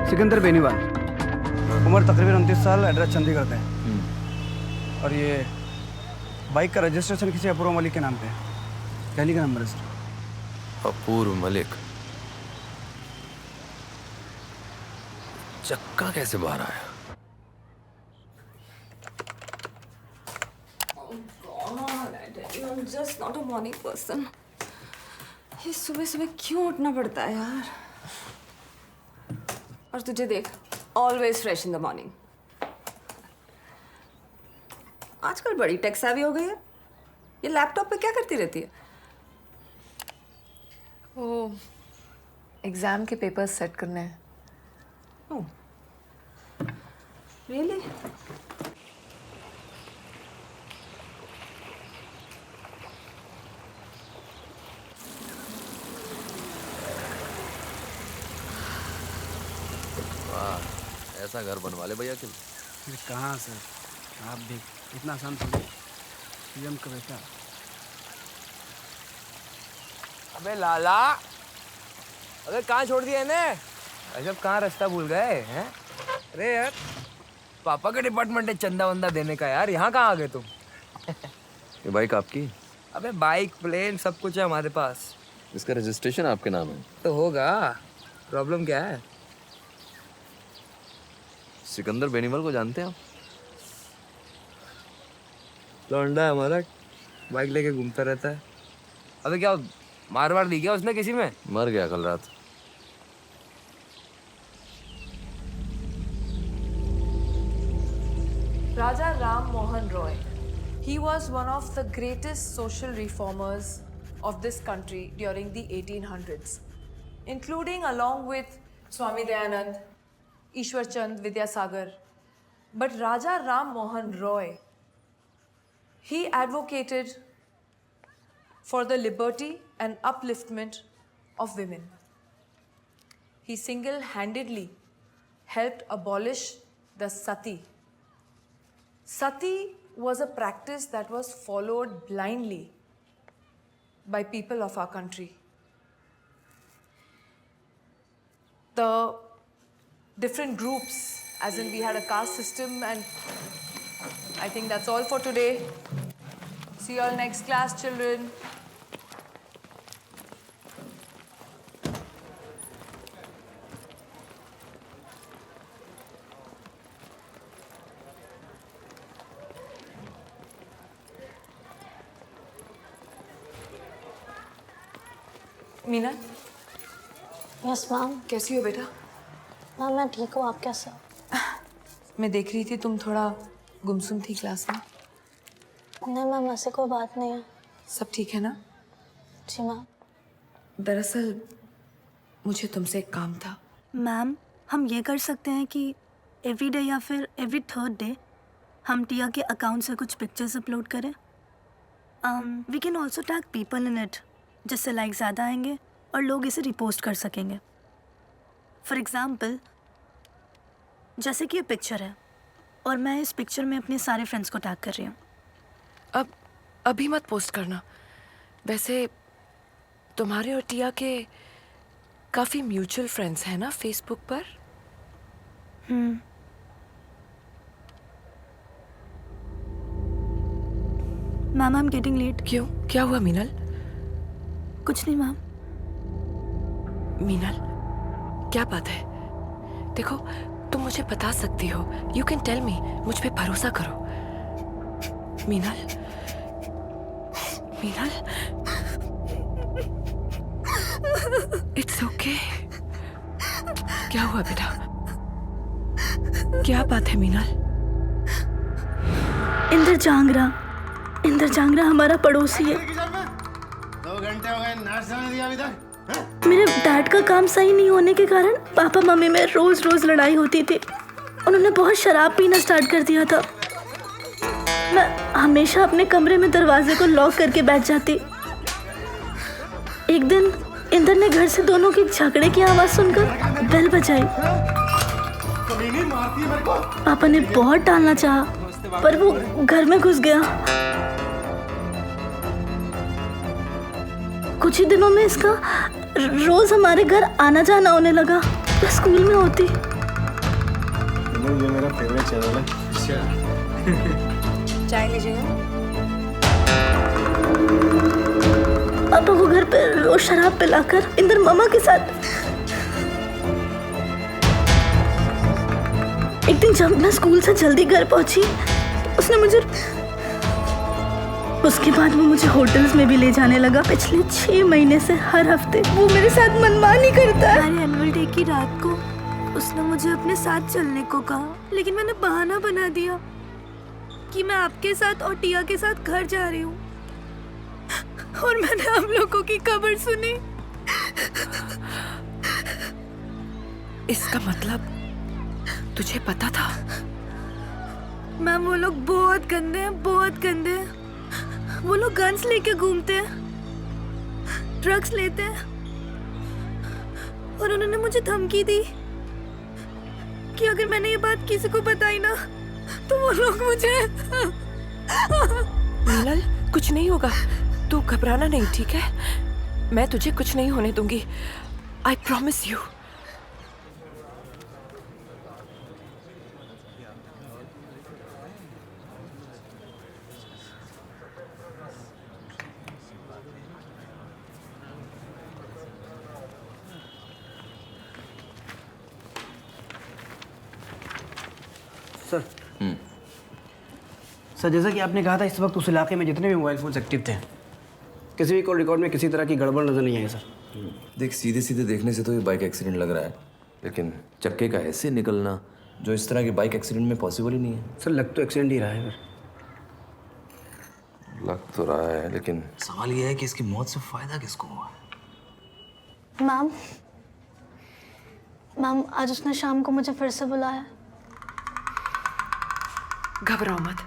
सिकंदर बेनीवाल, उम्र तकरीबन 29 साल, एड्रेस चंडीगढ़ पे है। और ये बाइक का रजिस्ट्रेशन किसी अपूर्व मलिक के नाम पे है। दिल्ली का नंबर है सर। अपूर्व मलिक। चक्का कैसे बाहर आया? I'm just not a morning person. ये सुबह सुबह क्यों उठना पड़ता है यार? और तुझे देख, always fresh in the morning. आजकल बड़ी टेक सेवी हो गई है। ये लैपटॉप पे क्या करती रहती है? वो एग्जाम के पेपर्स सेट करने हैं। Oh. Really? ऐसा घर बनवा ले भैया। अरे कहाँ सर, आप भी इतना आसान थोड़ी। पीएम का बेटा। अबे लाला, अबे कहाँ छोड़ दिया इन्हें? अजब कहाँ रास्ता भूल गए हैं? अरे यार, पापा के डिपार्टमेंट है चंदा वंदा देने का यार, यहाँ कहाँ आ गए तुम? ये बाइक आपकी? अबे बाइक प्लेन सब कुछ है हमारे पास। इसका रजिस्ट्रेशन आपके नाम है? तो होगा, प्रॉब्लम क्या है? सिकंदर बेनीवाल को जानते हैं आप? लौंडा है हमारा, बाइक लेके घूमता रहता है। अबे क्या मार वार दी क्या उसने किसी में? मर गया कल रात। Raja Ram Mohan Roy. He was one of the greatest social reformers of this country during the 1800s, including along with Swami Dayanand, Ishwar Chand Vidyasagar. But Raja Ram Mohan Roy, he advocated for the liberty and upliftment of women. He single-handedly helped abolish the sati. Sati was a practice that was followed blindly by people of our country. The different groups, as in we had a caste system, and I think that's all for today. See you all next class, children. Meena. Yes ma'am. कैसी हो बेटा? Ma'am मैं ठीक हूँ, आप कैसे हो? मैं देख रही थी तुम थोड़ा गुमसुम थी क्लास में। नहीं मैम, ऐसे कोई बात नहीं है। सब ठीक है ना? जी मैम। दरअसल मुझे तुमसे एक काम था। मैम, हम ये कर सकते हैं कि एवरी डे या फिर एवरी थर्ड डे हम टिया के अकाउंट से कुछ पिक्चर्स अपलोड करें। We can also tag people in it, जिससे लाइक ज़्यादा आएंगे और लोग इसे रिपोस्ट कर सकेंगे। फॉर एग्ज़ाम्पल, जैसे कि ये पिक्चर है और मैं इस पिक्चर में अपने सारे फ्रेंड्स को टैग कर रही हूँ। अब अभी मत पोस्ट करना। वैसे तुम्हारे और टिया के काफ़ी म्यूचुअल फ्रेंड्स हैं ना फेसबुक पर? Ma'am, I am getting late. क्यों, क्या हुआ मीनल? कुछ नहीं मैम। मीनल, क्या बात है? देखो, तुम मुझे बता सकती हो। यू कैन टेल मी, मुझ पे भरोसा करो। Meenal, Meenal, it's okay. क्या हुआ बेटा? क्या बात है मीनल? इंद्र जांगरा हमारा पड़ोसी है। 2 घंटे हो गए, नाश्ता नहीं दिया अभी तक। मेरे डैड का काम सही नहीं होने के कारण पापा मम्मी में रोज लड़ाई होती थी। उन्होंने बहुत शराब पीना स्टार्ट कर दिया था। मैं हमेशा अपने कमरे में दरवाजे को लॉक करके बैठ जाती। एक दिन इंद्र ने घर से दोनों की झगड़े की आवाज सुनकर बेल बजाई। पापा ने बहुत टालना चाहा, पर वो घर में घुस गया। कुछ ही दिनों में इसका रोज हमारे घर आना जाना होने लगा। मैं स्कूल में होती। ये मेरा फेवरेट चैनल है। चाय लीजिएगा। पापा को घर पे रोज शराब पिलाकर इंदर मामा के साथ। एक दिन जब मैं स्कूल से जल्दी घर पहुंची उसने मुझे उसके बाद वो मुझे होटल्स में भी ले जाने लगा। पिछले 6 महीने से हर हफ्ते वो मेरे साथ मनमानी करता है। हमारे एनुअल डे की रात को उसने मुझे अपने साथ चलने को कहा, लेकिन मैंने बहाना बना दिया कि मैं आपके साथ और टिया के साथ घर जा रही हूँ। और मैंने आप लोगों की खबर सुनी। इसका मतलब तुझे पता था? मैम वो लोग बहुत गंदे हैं, बहुत गंदे हैं। वो लोग गन्स लेके घूमते हैं, ड्रग्स लेते हैं। और उन्होंने मुझे धमकी दी कि अगर मैंने ये बात किसी को बताई ना तो वो लोग मुझे मीनल, कुछ नहीं होगा, तू घबराना नहीं, ठीक है? मैं तुझे कुछ नहीं होने दूंगी, I promise you. Sir sir, जैसा कि आपने कहा था, इस वक्त उस इलाके में जितने भी मोबाइल फोन्स एक्टिव थे, किसी भी कॉल रिकॉर्ड में किसी तरह की गड़बड़ नजर नहीं आई सर। देख, सीधे सीधे देखने से तो ये बाइक एक्सीडेंट लग रहा है, लेकिन चक्के का ऐसे निकलना जो इस तरह की बाइक एक्सीडेंट में पॉसिबल ही नहीं है। सर लग तो एक्सीडेंट ही रहा है। लग तो रहा है, लेकिन सवाल ये है कि इसकी मौत से फायदा किसको हुआ? मैम आज उसने शाम को मुझे फिर से बुलाया। घबराओ मत।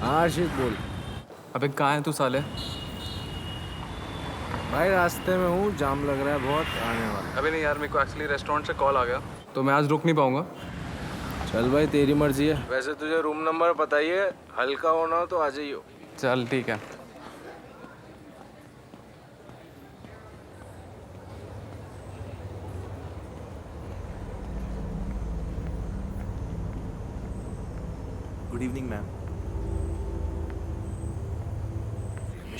आशिक बोल। अबे कहाँ है तू साले? भाई रास्ते में हूँ, जाम लग रहा है बहुत, आने वाला। अबे नहीं यार, मेरे को एक्चुअली रेस्टोरेंट से कॉल आ गया तो मैं आज रुक नहीं पाऊंगा। चल भाई तेरी मर्जी है। वैसे तुझे रूम नंबर पता ही है, हल्का होना हो तो आ जाइयो। चल ठीक है। Good evening ma'am.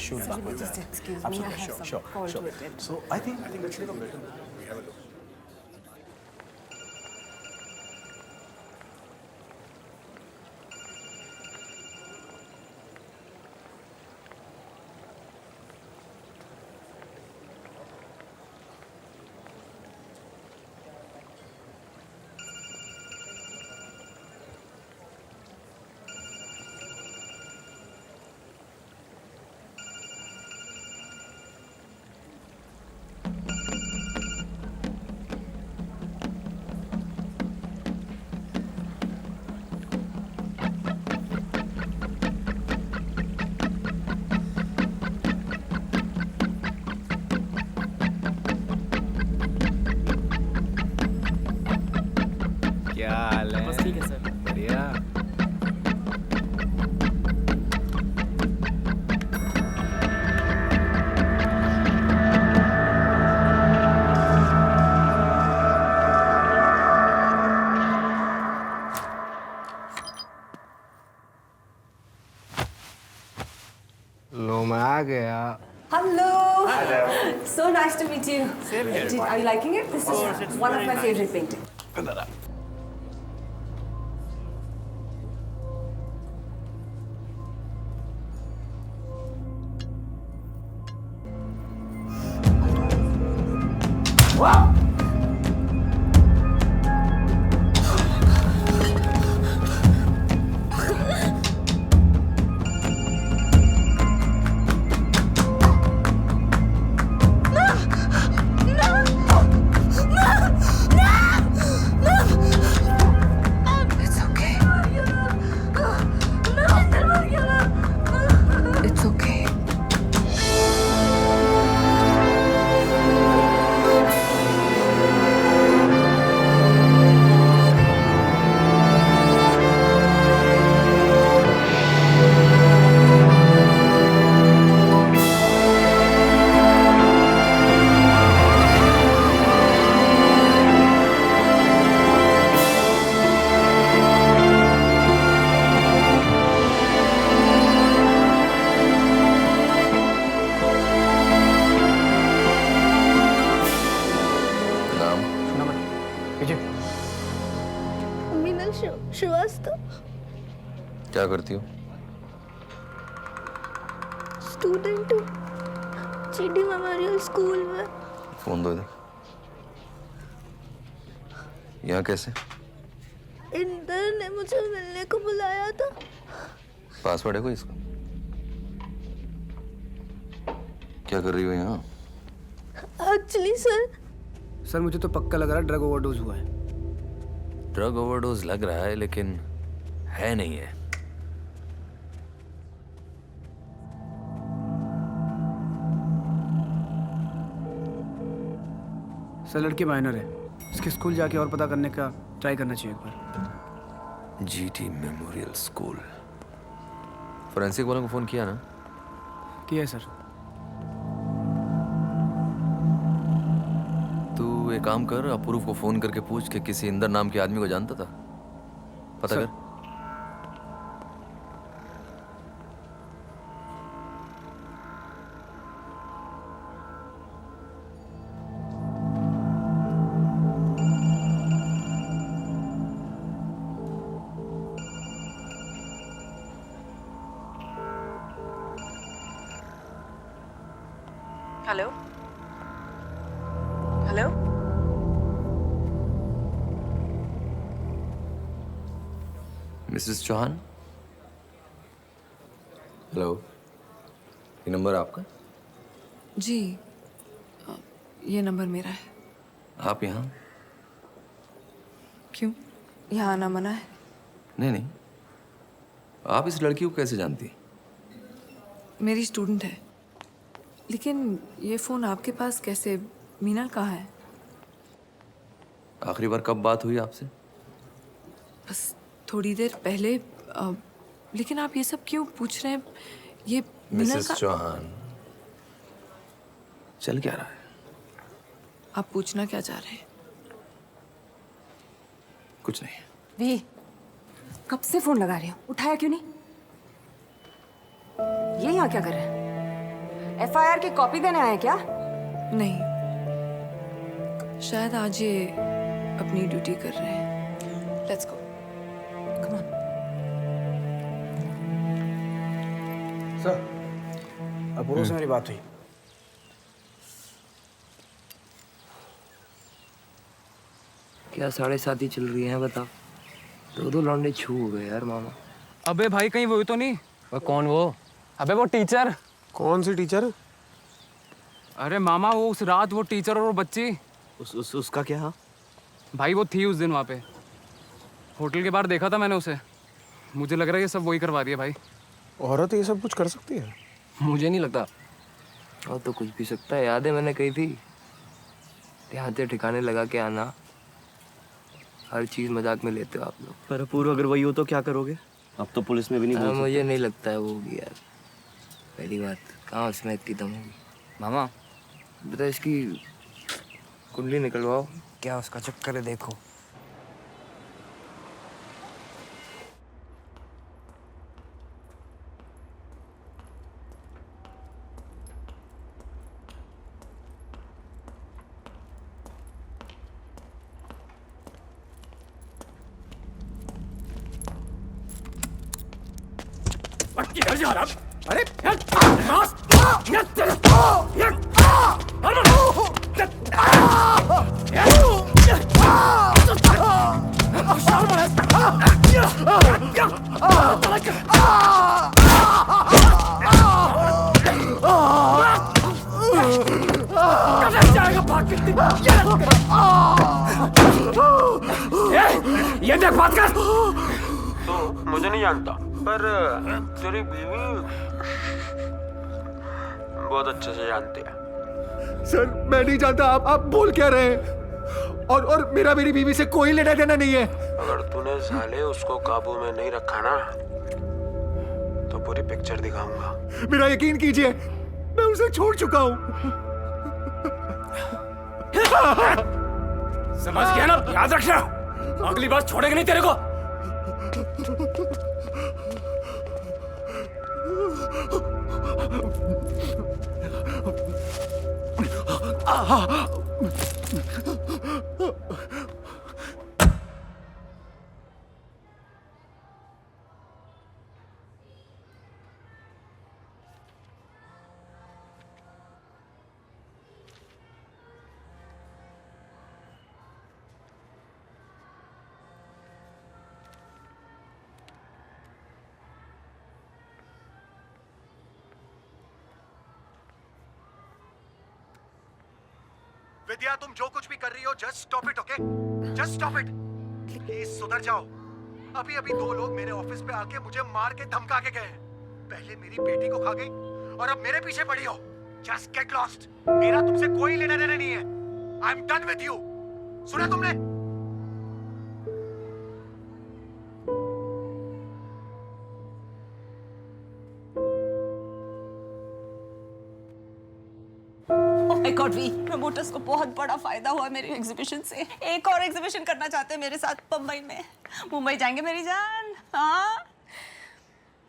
Sure. Just excuse me, I have some call to attend. So I think let's take a better. We have a look. लो मैं आ गया। Hello. So nice to meet you. Are you liking it? This is one of my favorite paintings. It's okay. Meenal Srivastava. क्या करती हो? Student हूँ GD memorial school में। Phone दो इधर। यहाँ कैसे? इंदर ने मुझे मिलने को बुलाया था। पासवर्ड है कोई इसका? क्या कर रही हो यहाँ? एक्चुअली सर मुझे तो पक्का लग रहा है ड्रग ओवरडोज हुआ है। ड्रग ओवरडोज लग रहा है लेकिन है नहीं है। सर लड़की माइनर है, इसके स्कूल जाके और पता करने का ट्राई करना चाहिए एक बार। GT memorial school. फोरेंसिक वालों को फोन किया ना? किया है सर। तू एक काम कर, अपूर्व को फोन करके पूछ कि किसी इंदर नाम के आदमी को जानता था, पता कर। Hello hello missus Chauhan. Hello, ये नंबर आपका? जी ये नंबर मेरा है। आप यहाँ? क्यों, यहाँ आना मना है? नहीं नहीं, आप इस लड़की को कैसे जानती? मेरी स्टूडेंट है। लेकिन ये फ़ोन आपके पास कैसे? मीनल कहाँ है? आखिरी बार कब बात हुई आपसे? बस थोड़ी देर पहले। लेकिन आप ये सब क्यों पूछ रहे हैं? ये मीनल मिसेस का। चौहान, चल क्या रहा है? आप पूछना क्या चाह रहे हैं? कुछ नहीं। वी, कब से फोन लगा रही हो, उठाया क्यों नहीं? ये यहाँ क्या कर रहे हैं? FIR की कॉपी देने आए क्या? नहीं, शायद आज ये अपनी ड्यूटी कर रहे हैं। Let's go, come on. Sir Apoorv से मेरी बात हुई। क्या 7:30 ही चल रही है बताओ? दो लौंडे छू हो गए यार मामा। अबे भाई कहीं वो तो नहीं? वो कौन वो? अबे वो टीचर। कौन सी टीचर? अरे मामा वो उस रात वो टीचर और वो बच्ची। उसका क्या? भाई वो थी उस दिन वहाँ पे, होटल के बाहर देखा था मैंने उसे। मुझे लग रहा है ये सब वही करवा दिया भाई। औरत ये सब कुछ कर सकती है? मुझे नहीं लगता। और तो कुछ भी सकता है। याद है मैंने कही थी, ध्यान से ठिकाने लगा के आना। हर चीज मजाक में लेते हो आप लोग। पर अपूर्व अगर वही हो तो क्या करोगे? अब तो पुलिस में भी नहीं बोल सकते। मुझे नहीं लगता है वो होगी यार। पहली बात, कहाँ उसमें इतनी दम होगी? मामा बेटा इसकी कुंडली निकलवाओ। क्या उसका चक्कर है देखो। किधर जा रहा? अरे जाएगा भाग के। ये देख बात कर। तो मुझे नहीं जानता पर तेरी बीवी बहुत अच्छे से जानती है। सर मैं नहीं जानता आप बोल क्या रहे हैं? और मेरा मेरी बीवी से कोई लेना देना नहीं है। अगर तूने साले उसको काबू में नहीं रखा ना तो पूरी पिक्चर दिखाऊंगा। मेरा यकीन कीजिए मैं उसे छोड़ चुका हूँ। समझ गया ना? याद रखना अगली बार छोड़ेगा नहीं तेरे को। विद्या तुम जो कुछ भी कर रही हो just stop it, okay? Just stop it please, सुधर जाओ। अभी अभी 2 लोग मेरे ऑफिस पे आके मुझे मार के धमका के गए हैं। पहले मेरी बेटी को खा गई और अब मेरे पीछे पड़ी हो। Just get lost. मेरा तुमसे कोई लेना देना नहीं है। I am done with you. सुना तुमने? माय गॉड वी प्रमोटर्स को बहुत बड़ा फायदा हुआ मेरी एग्जीबिशन से। एक और एग्जीबिशन करना चाहते हैं मेरे साथ मुंबई में। मुंबई जाएंगे मेरी जान। हाँ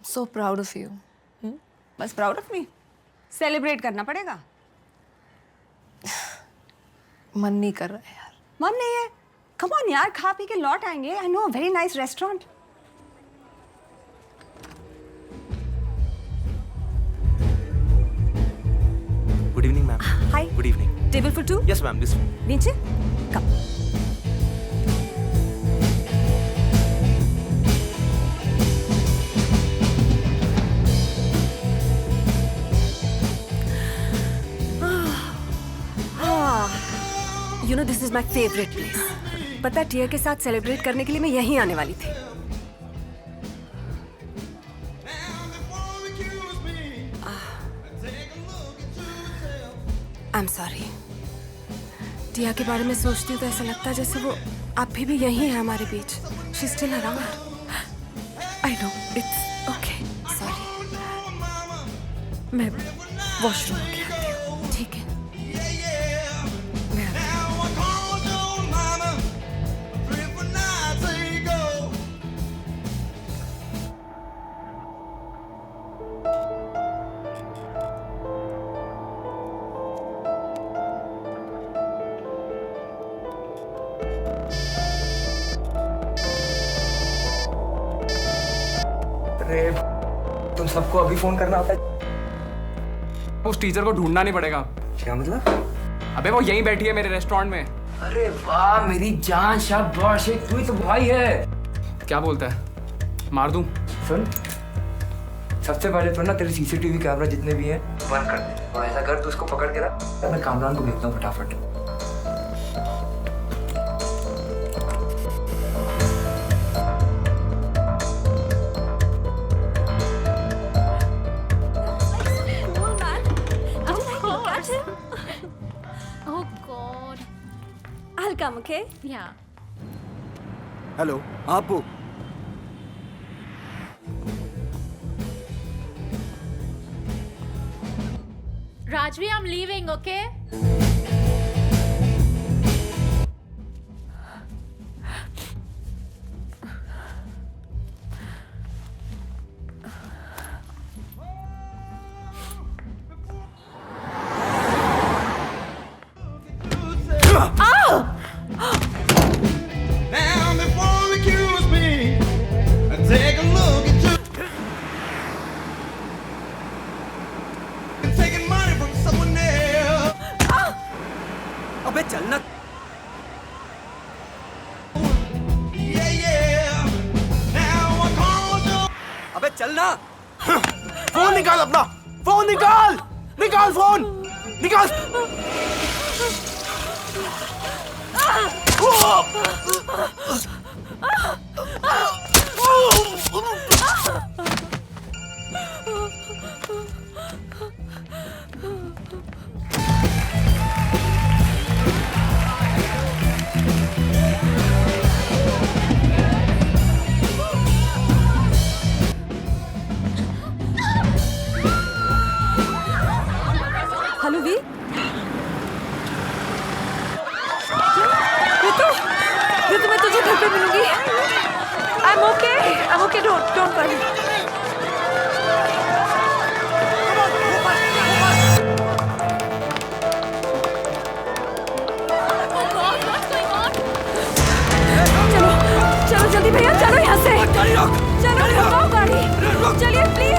So proud of you. बस प्राउड ऑफ मी। सेलिब्रेट करना पड़ेगा। मन नहीं कर रहा है यार। मन नहीं है? कम ऑन यार, खा पी के लौट आएंगे। I know a very nice restaurant. Good evening ma'am. Hi. Good evening. Table for 2? Yes ma'am, this way. नीचे कम। You know, this is my favorite place. पता टिया के साथ सेलिब्रेट करने के लिए मैं यहीं आने वाली थी। I'm sorry. टिया के बारे में सोचती हूँ तो ऐसा लगता है जैसे वो अभी भी यहीं है हमारे बीच। She's still around. I know. It's okay. Sorry. मैं वॉशरूम के आती हूँ। ठीक है। तुम सबको अभी फोन करना होता है। उस टीचर को ढूंढना नहीं पड़ेगा। क्या मतलब? अबे वो यहीं बैठी है मेरे रेस्टोरेंट में। अरे वाह मेरी जान, शाबाश, तू ही तो भाई है। क्या बोलता है? मार दूं? सुन, सबसे पहले तो ना तेरे सीसीटीवी कैमरा जितने भी हैं बंद कर दे और ऐसा कर तू उसको पकड़ के रख। मैं कामरान को भेजता हूँ फटाफट। Oh God. I'll come, okay? Yeah. Hello आपू। Rajvi, I'm leaving, okay? Now before you accuse me, take a look at you. चलना। फोन निकाल अपना, फोन निकाल, निकाल फोन, निकाल। हेलो वी, ऋतु मैं तुझे घर पे मिलूंगी। I'm okay, don't worry। चलो जल्दी भैया, चलो यहाँ से। चलो रुको गाड़ी, चलिए प्लीज।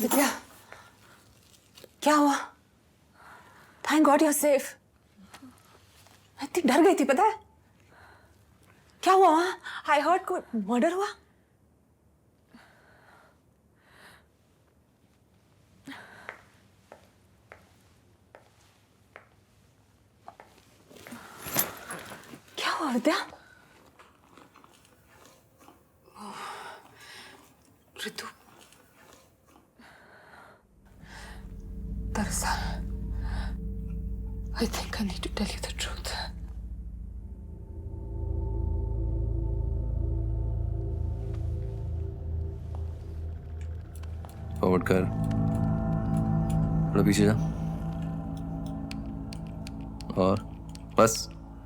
विद्या, क्या हुआ? Thank God you are safe. मैं इतनी डर गई थी, पता है? क्या हुआ वहां? आई हर्ड कोई मर्डर हुआ। क्या हुआ विद्या? ऋतु, दरअसल I think I need to tell you the truth. Forward कर, थोड़ा पीछे जा, और बस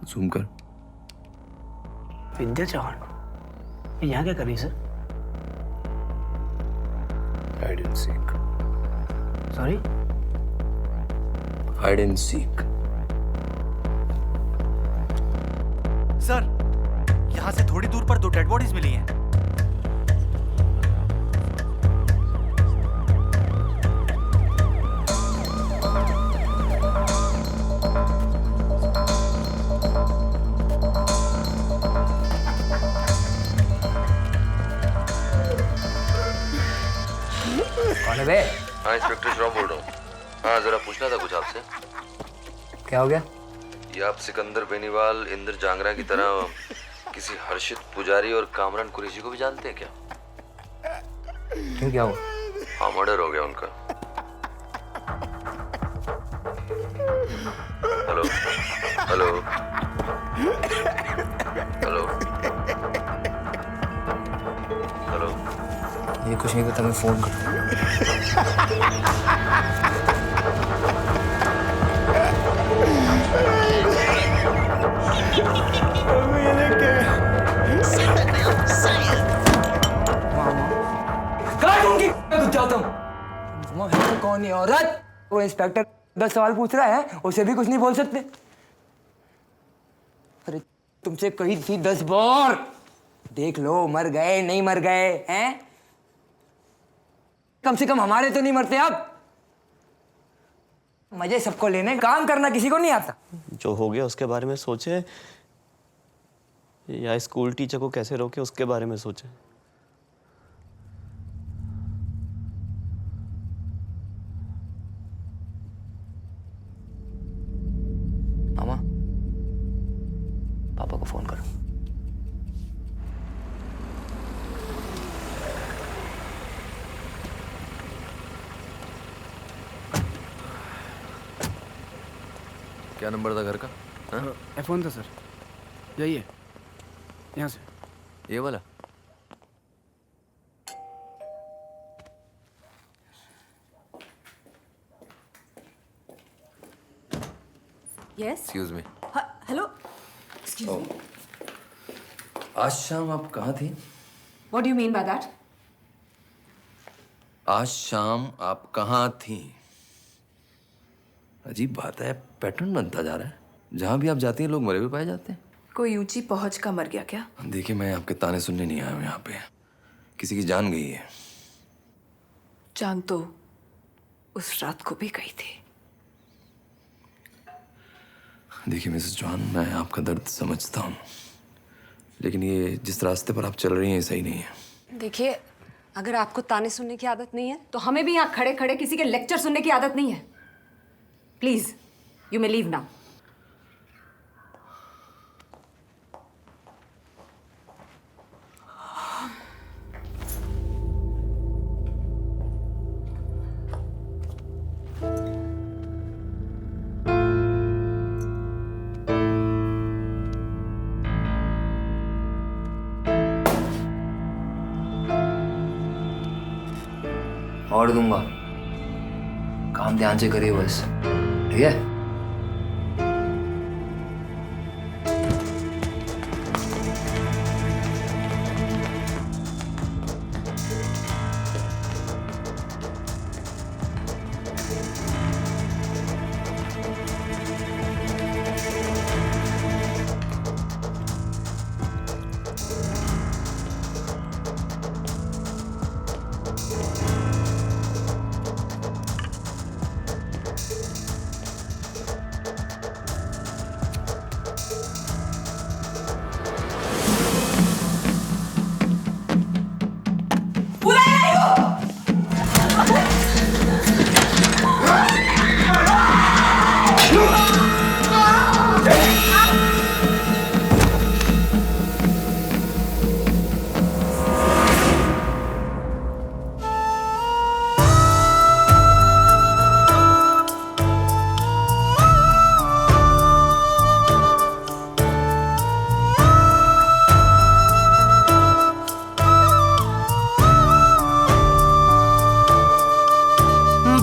जूम कर। विद्या चौहान यहाँ क्या कर रही sir? Hide and seek. Sorry? Hide and seek. Sir, यहाँ से थोड़ी दूर पर 2 डेड बॉडीज मिली हैं। कौन है बे? हाँ, इंस्पेक्टर श्रॉफ बोल रहा हूँ। हाँ, जरा पूछना था कुछ आपसे। क्या हो गया? ये आप सिकंदर बेनीवाल, इंद्र जांगरा की तरह किसी हर्षित पुजारी और कामरान कुरैशी को भी जानते हैं क्या? क्यों, क्या हुआ? हाँ, मर्डर हो गया उनका। हेलो हेलो हेलो हेलो ये कुछ नहीं करता, मैं फोन करता तुम है कौन है औरत? वो इंस्पेक्टर 10 सवाल पूछ रहा है, उसे भी कुछ नहीं बोल सकते। अरे तुमसे कही थी 10 बार, देख लो मर गए नहीं मर गए हैं। कम से कम हमारे तो नहीं मरते। अब मजे सबको लेने, काम करना किसी को नहीं आता। जो हो गया उसके बारे में सोचे या स्कूल टीचर को कैसे रोके उसके बारे में सोचे। मामा, पापा को फोन करो। क्या नंबर था घर का? F1 था सर, यही है, यहाँ से। ये वाला? Yes? Excuse me. Hello? Excuse me. आज शाम आप कहाँ थी? What do you mean by that? आज शाम आप कहाँ थी? अजीब बात है, पैटर्न बनता जा रहा है। जहाँ भी आप जाती हैं लोग मरे हुए पाए जाते हैं। कोई ऊंची पहुंच का मर गया क्या? देखिए, मैं आपके ताने सुनने नहीं आया हूँ यहाँ पे। किसी की जान गई है। जान तो उस रात को भी गई थी। देखिए मिसेस जॉन, मैं आपका दर्द समझता हूँ, लेकिन ये जिस रास्ते पर आप चल रही हैं सही नहीं है। देखिए, अगर आपको ताने सुनने की आदत नहीं है तो हमें भी यहाँ खड़े खड़े किसी के लेक्चर सुनने की आदत नहीं है। Please, you may leave now. और दूंगा, काम ध्यान से करिए बस, ठीक है?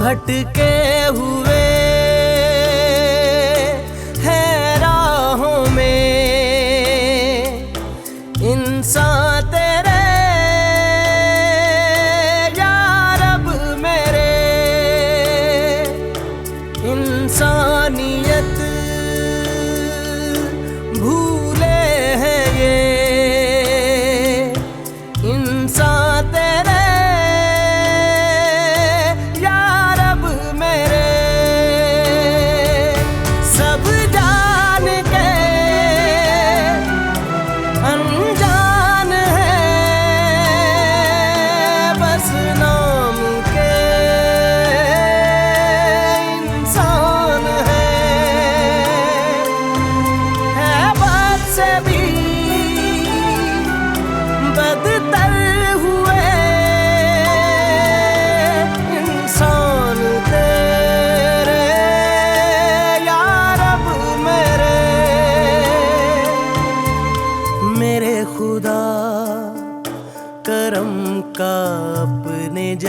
भटके हुए हैं राहों में इंसान तेरे यार अब मेरे इंसानियत भूले हैं ये इंसान तेरे यार अब मेरे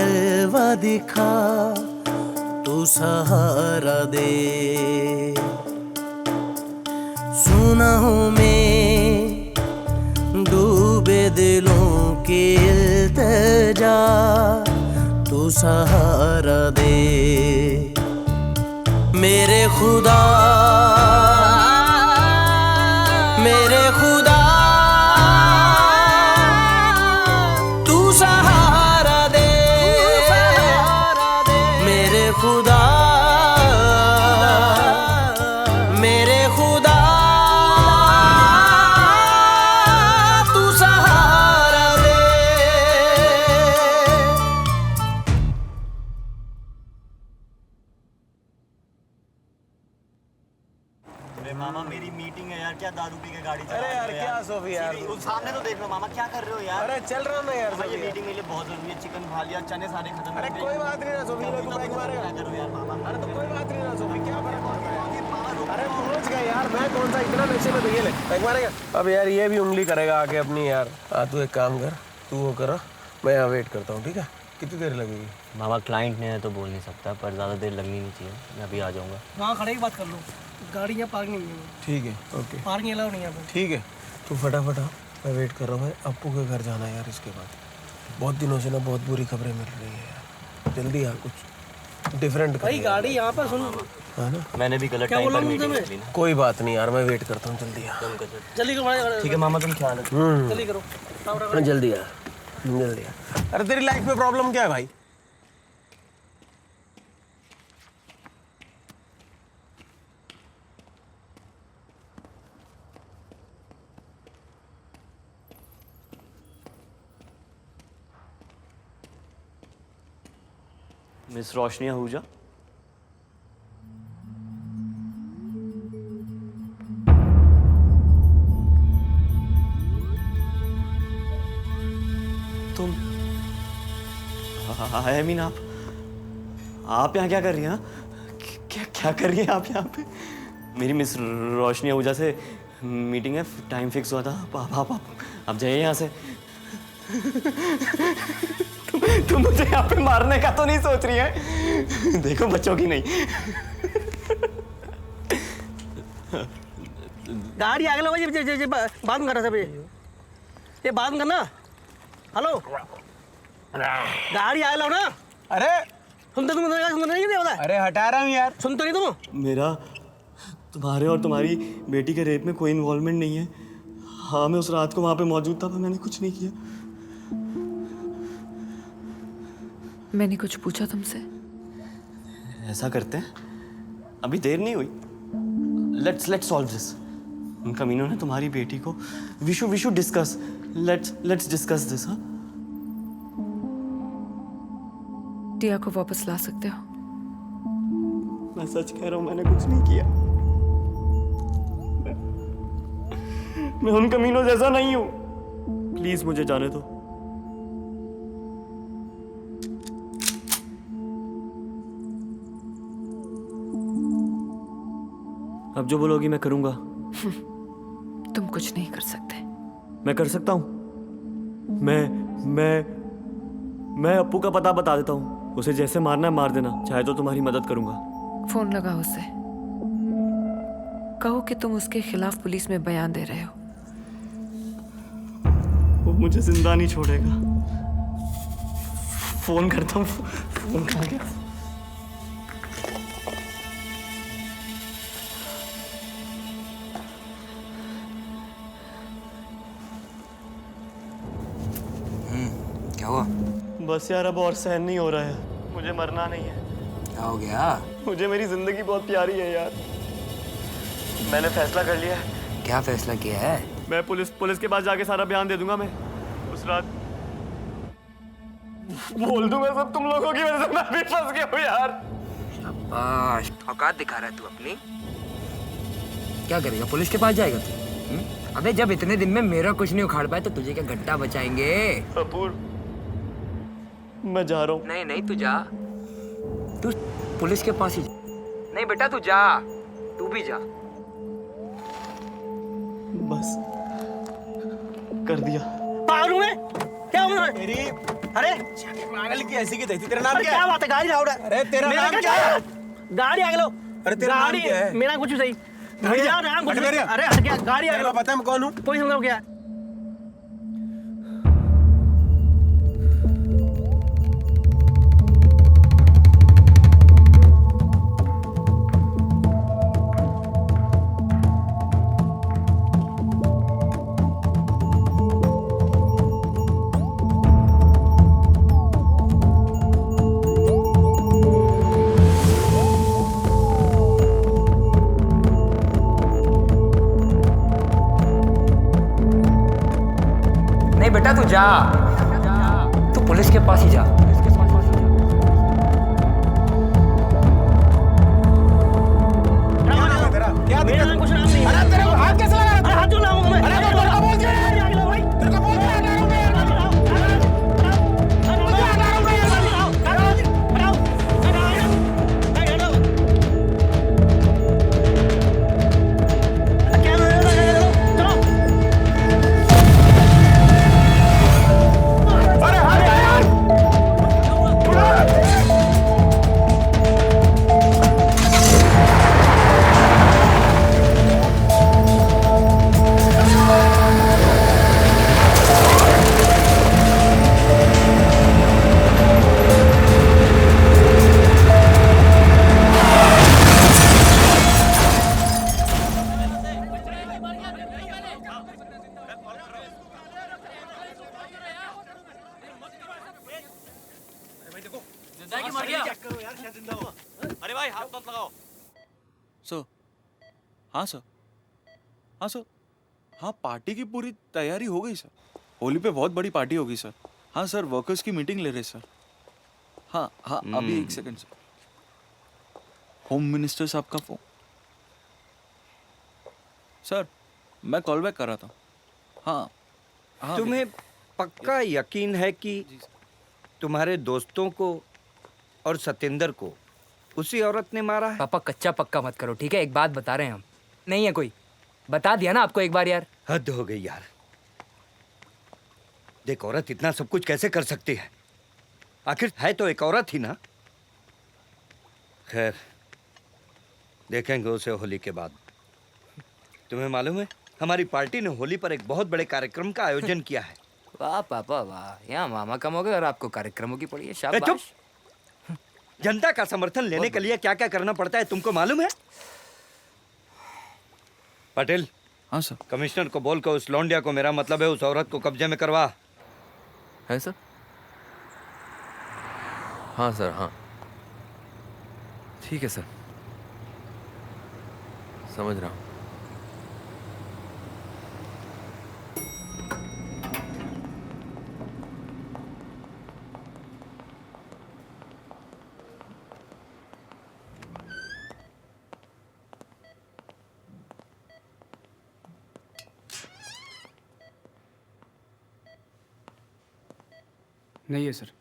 जलवा दिखा, तू सहारा दे। सुना हूँ मैं डूबे दिलों की इल्तिजा, तू सहारा दे। मेरे खुदा, मेरे खुदा, तू सहारा दे। मेरे खुदा, मेरे खुदा, तू सहारा दे। अरे मामा मेरी मीटिंग है यार, क्या दारू पी के गाड़ी चला अरे रहे यार हो क्या सोफी यार, उस सामने तो देख लो मामा, क्या कर रहे हो यार। अरे चल रहा ना यार मामा, ये सोफी यार। मीटिंग मेरे लिए बहुत जरूरी है, चिकन खा लिया, चने सारे खत्म। अरे कोई बात नहीं ना सोफी, तू बैग मारेगा। करो यार मामा। अरे तो कोई बात नहीं ना सोफी, क्या फर्क पड़ता है। अरे पहुंच गए यार, मैं कौन सा इतना नशे में, तो ये ले बैग मारेगा। अब यार ये भी उंगली करेगा आके अपनी यार। तू एक काम कर, तू वो करो, मैं यहाँ वेट करता हूँ, ठीक है। कितनी देर लगेगी? मामा क्लाइंट ने है तो बोल नहीं सकता, पर ज़्यादा देर लगनी नहीं चाहिए, मैं अभी आ जाऊँगा। वहाँ खड़े की बात कर लो, गाड़ी यहाँ पार्क नहीं है। ठीक है, ओके। पार्किंग अलाउ नहीं है यहाँ पे। ठीक है, तू फटाफट आ, मैं वेट कर रहा हूँ। अप्पू के घर जाना है यार इसके बाद। बहुत दिनों से ना बहुत बुरी खबरें मिल रही है यार, जल्दी यार कुछ डिफरेंट कर। भाई गाड़ी यहाँ पर सुन, है ना। मैंने भी गलत क्या टाइम बोला पर मुझे मीटिंग मैं? कर ली ना। कोई बात नहीं यार, मैं वेट करता हूँ, जल्दी यार। जल्दी करो। ठीक है मामा, तुम ख्याल रखो। जल्दी करो। जल्दी यार, जल्दी यार। अरे तेरी लाइफ में प्रॉब्लम क्या है भाई? मिस रोशनी आहूजा, तुम आई मीन आप यहाँ क्या कर रही हैं? क्या क्या कर रही हैं आप यहाँ पे? मेरी मिस रोशनी आहूजा से मीटिंग है, टाइम फिक्स हुआ था। आप जाइए यहाँ से। तुम मुझे यहाँ पे मारने का तो नहीं सोच रही है? देखो बच्चों की नहीं। गाड़ी आगे लो, ये बात कर रहा था, ये बात करना। हेलो, गाड़ी आगे लो ना। अरे सुनते तुम नहीं होता। अरे हटा रहा हूँ यार। सुनते नहीं तुम? मेरा तुम्हारे और तुम्हारी बेटी के रेप में कोई इन्वॉल्वमेंट नहीं है। हाँ, मैं उस रात को वहाँ पे मौजूद था, पर मैंने कुछ नहीं किया। मैंने कुछ पूछा तुमसे? ऐसा करते हैं, अभी देर नहीं हुई, लेट्स सॉल्व दिस। उन कमीनों ने तुम्हारी बेटी को we should discuss, let's discuss this. हाँ, टिया को वापस ला सकते हो? मैं सच कह रहा हूँ, मैंने कुछ नहीं किया। मैं उन कमीनों जैसा नहीं हूँ। प्लीज मुझे जाने दो। अब जो बोलोगी मैं करूंगा। तुम कुछ नहीं कर सकते। मैं कर सकता हूँ। मैं अप्पू का पता बता देता हूँ, उसे जैसे मारना है मार देना, चाहे तो तुम्हारी मदद करूंगा। फोन लगाओ उसे, कहो कि तुम उसके खिलाफ पुलिस में बयान दे रहे हो। वो मुझे जिंदा नहीं छोड़ेगा। फोन करता हूँ। फोन कहाँ गया? क्या हुआ? बस यार, अब और सहन नहीं हो रहा है। मुझे मरना नहीं है। क्या हो गया? मुझे मेरी जिंदगी बहुत प्यारी है यार। मैंने फैसला कर लिया है। क्या फैसला किया है? मैं पुलिस के पास जाके सारा बयान दे दूंगा। मैं उस रात बोल दूंगा सब तुम लोगों की वजह से मैं भी फंस गया हूँ यार। शाबाश, औकात दिखा रहा है तू अपनी। क्या करेगा? पुलिस के पास जाएगा तू? अबे जब इतने दिन में मेरा कुछ नहीं उखाड़ पाए तो तुझे क्या गड्ढा बचाएंगे? कपूर, मैं जा रहा हूँ। नहीं नहीं, तू जा, तू पुलिस के पास ही जा। नहीं बेटा तू जा, तू भी जा। बस कर दिया। पागल हूँ मैं? क्या हूँ मैं? अरे पागल की ऐसी की तैसी। तेरा नाम अरे क्या क्या है? बात है, गाड़ी लाओ। अरे तेरा मेरा नाम क्या है? गाड़ी आगे लो। अरे तेरा नाम गाड़ी क्या है? मेरा कुछ सही। भैया, मेरा नाम कुछ हट नहीं। मेरे। अरे हट गया, गाड़ी आगे तेरे लो। को पता है मैं कौन हूँ? कोई समझो क्या? नहीं बेटा तू जा, तू पुलिस के पास ही जा। क्या मेरा नाम कुछ नाम नहीं है। अरे तेरे को हाथ कैसे लगा? अरे हाथ क्यों लाऊंगा मैं? अरे तेरे को बोल दिया। गाड़ी आगे लो भाई। तेरे को बोल दिया हटा रहा हूँ मैं। अरे भाई हाथ मत लगाओ। सर, हाँ सर, हाँ सर, हाँ पार्टी की पूरी तैयारी हो गई सर। होली पे बहुत बड़ी पार्टी होगी सर। हाँ सर, वर्कर्स की मीटिंग ले रहे सर। हाँ हाँ अभी एक सेकंड सर। होम मिनिस्टर साहब का फोन। सर मैं कॉल बैक कर रहा था। हाँ हाँ तुम्हें पक्का यकीन है कि तुम्हारे दोस्तों को और सतेंद्र को उसी औरत ने मारा है? पापा कच्चा पक्का मत करो, ठीक है? एक बात बता रहे हैं हम, नहीं है कोई। बता दिया ना आपको एक बार यार। हद हो गई यार। देख औरत इतना सब कुछ कैसे कर सकती है? आखिर है तो एक औरत ही ना। खैर देखेंगे उसे होली के बाद। तुम्हें मालूम है हमारी पार्टी ने होली पर एक बहुत बड़े कार्यक्रम का आयोजन किया है। वाह पापा वाह, यहाँ मामा कम हो गए और आपको कार्यक्रमों की पड़ी है। ए, चुप। शाबाश। जनता का समर्थन लेने के लिए क्या क्या करना पड़ता है तुमको मालूम है? पटेल। हाँ सर। कमिश्नर को बोल कर उस लौंडिया को, मेरा मतलब है उस औरत को, कब्जे में करवा। है सर? हाँ सर, हाँ ठीक है सर, समझ रहा हूँ। नहीं है सर।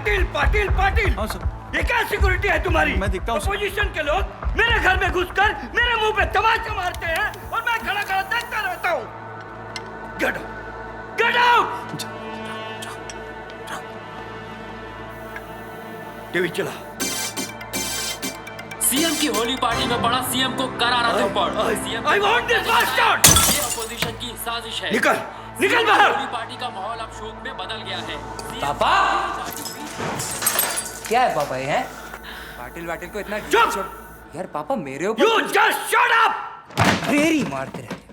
पाटिल पाटिल पाटिल। हाँ सर। ये क्या सिक्योरिटी है तुम्हारी? मैं दिखता हूँ। अपोजिशन के लोग मेरे घर में घुसकर मेरे मुंह पे तमाचा मारते हैं और मैं खड़ा खड़ा देखता रहता हूँ। Get out, get out. TV चला। सीएम की होली पार्टी में बड़ा सीएम को करारा थप्पड़। I want this bastard! ये अपोजिशन की साजिश है। निकल, निकल बाहर। होली पार्टी का माहौल अब शोक में बदल गया है। पापा क्या है पापा ये? पाटिल वाटिल को इतना चुप! यार पापा मेरे ऊपर You just shut up! ढेरी मारते रहते।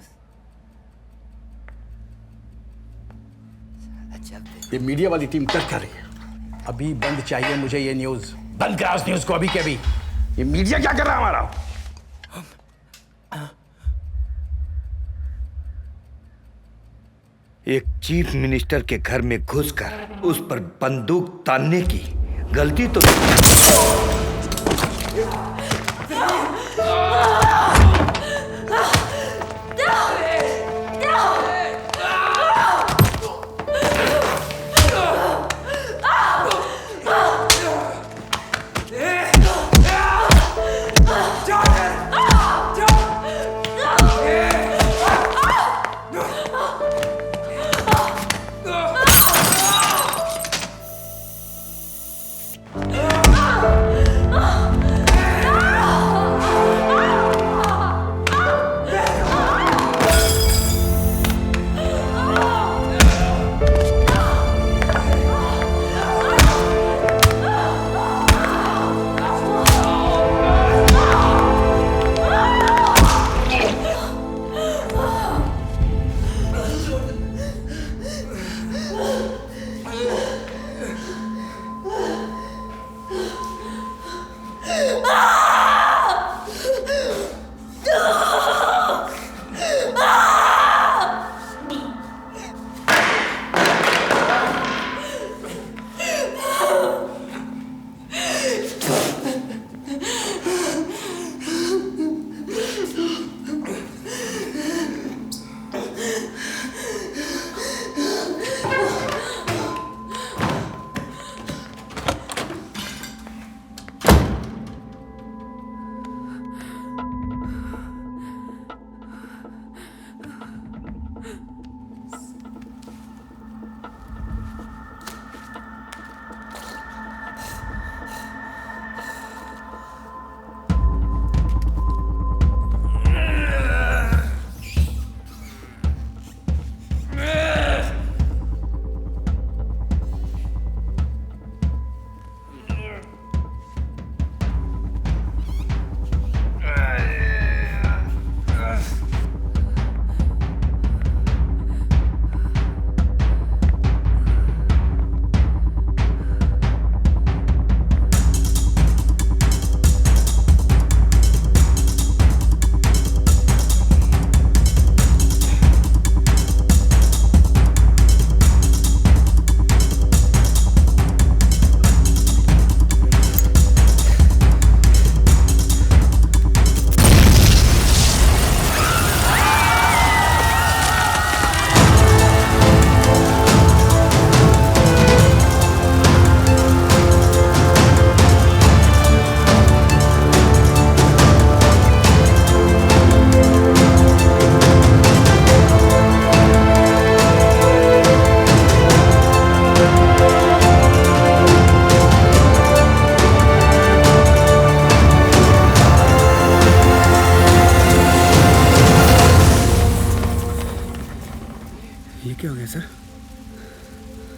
ये मीडिया वाली टीम क्या कर रही है? अभी बंद चाहिए मुझे ये न्यूज। बंद करा उस न्यूज को अभी के अभी। ये मीडिया क्या कर रहा है हमारा? एक चीफ मिनिस्टर के घर में घुसकर उस पर बंदूक तानने की गलती तो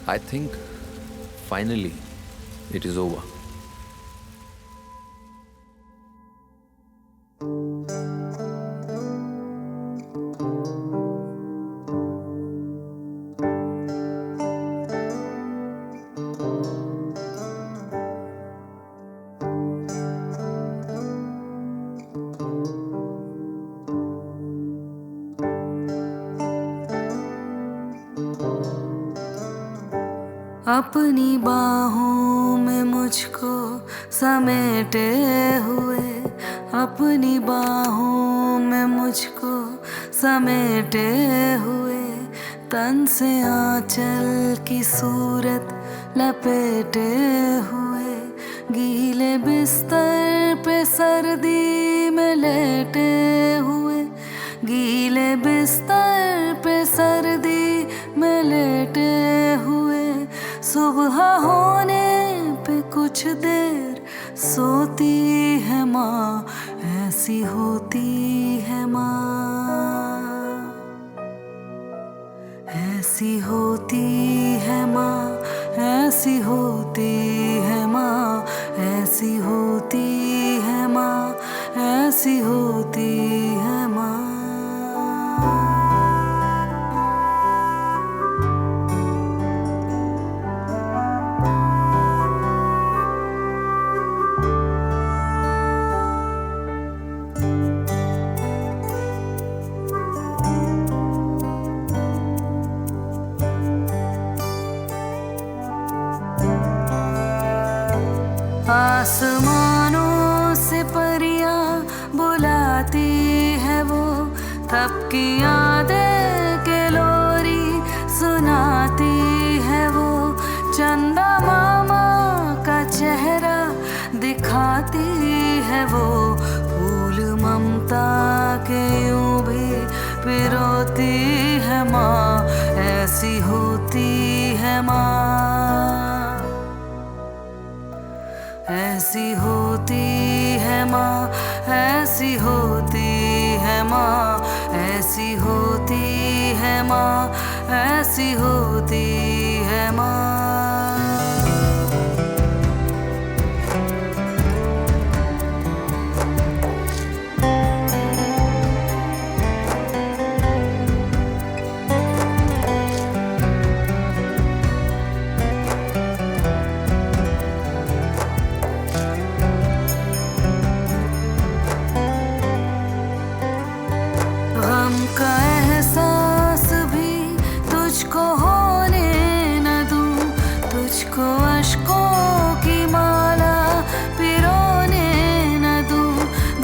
I think finally it is over. अपनी बाहों में मुझको समेटे हुए, अपनी बाहों में मुझको समेटे हुए, तन से आंचल की सूरत लपेटे हुए, गीले बिस्तर पे सर्दी में लेटे हुए, गीले बिस्तर पे सर्दी में लेटे हुए, सुबह होने पे कुछ देर सोती है माँ, ऐसी होती है माँ, ऐसी होती है माँ, ऐसी होती है माँ, ऐसी होती है माँ, ऐसी होती है माँ। आसमानों से परियां बुलाती है वो, तब की यादें के लोरी सुनाती है वो, चंदा मामा का चेहरा दिखाती है वो, फूल ममता के यूं भी पिरोती है माँ, ऐसी होती है माँ, ऐसी होती है माँ, ऐसी होती है माँ, ऐसी होती है माँ, ऐसी होती है माँ। हमका एहसास भी तुझको होने न दूं, तुझको अश्कों की माला पिरोने न दूं,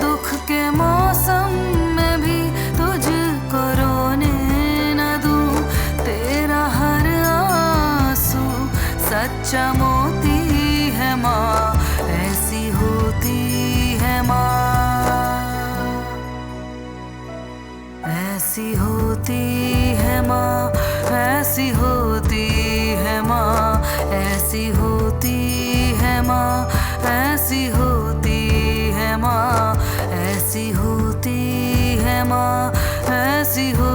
दुख के मौसम में भी तुझको रोने न दूं, तेरा हर आंसू सच्चा मोती है माँ, ऐसी होती है माँ, ऐसी होती है माँ, ऐसी होती है माँ, ऐसी होती है माँ, ऐसी होती है माँ, ऐसी होती है माँ, ऐसी हो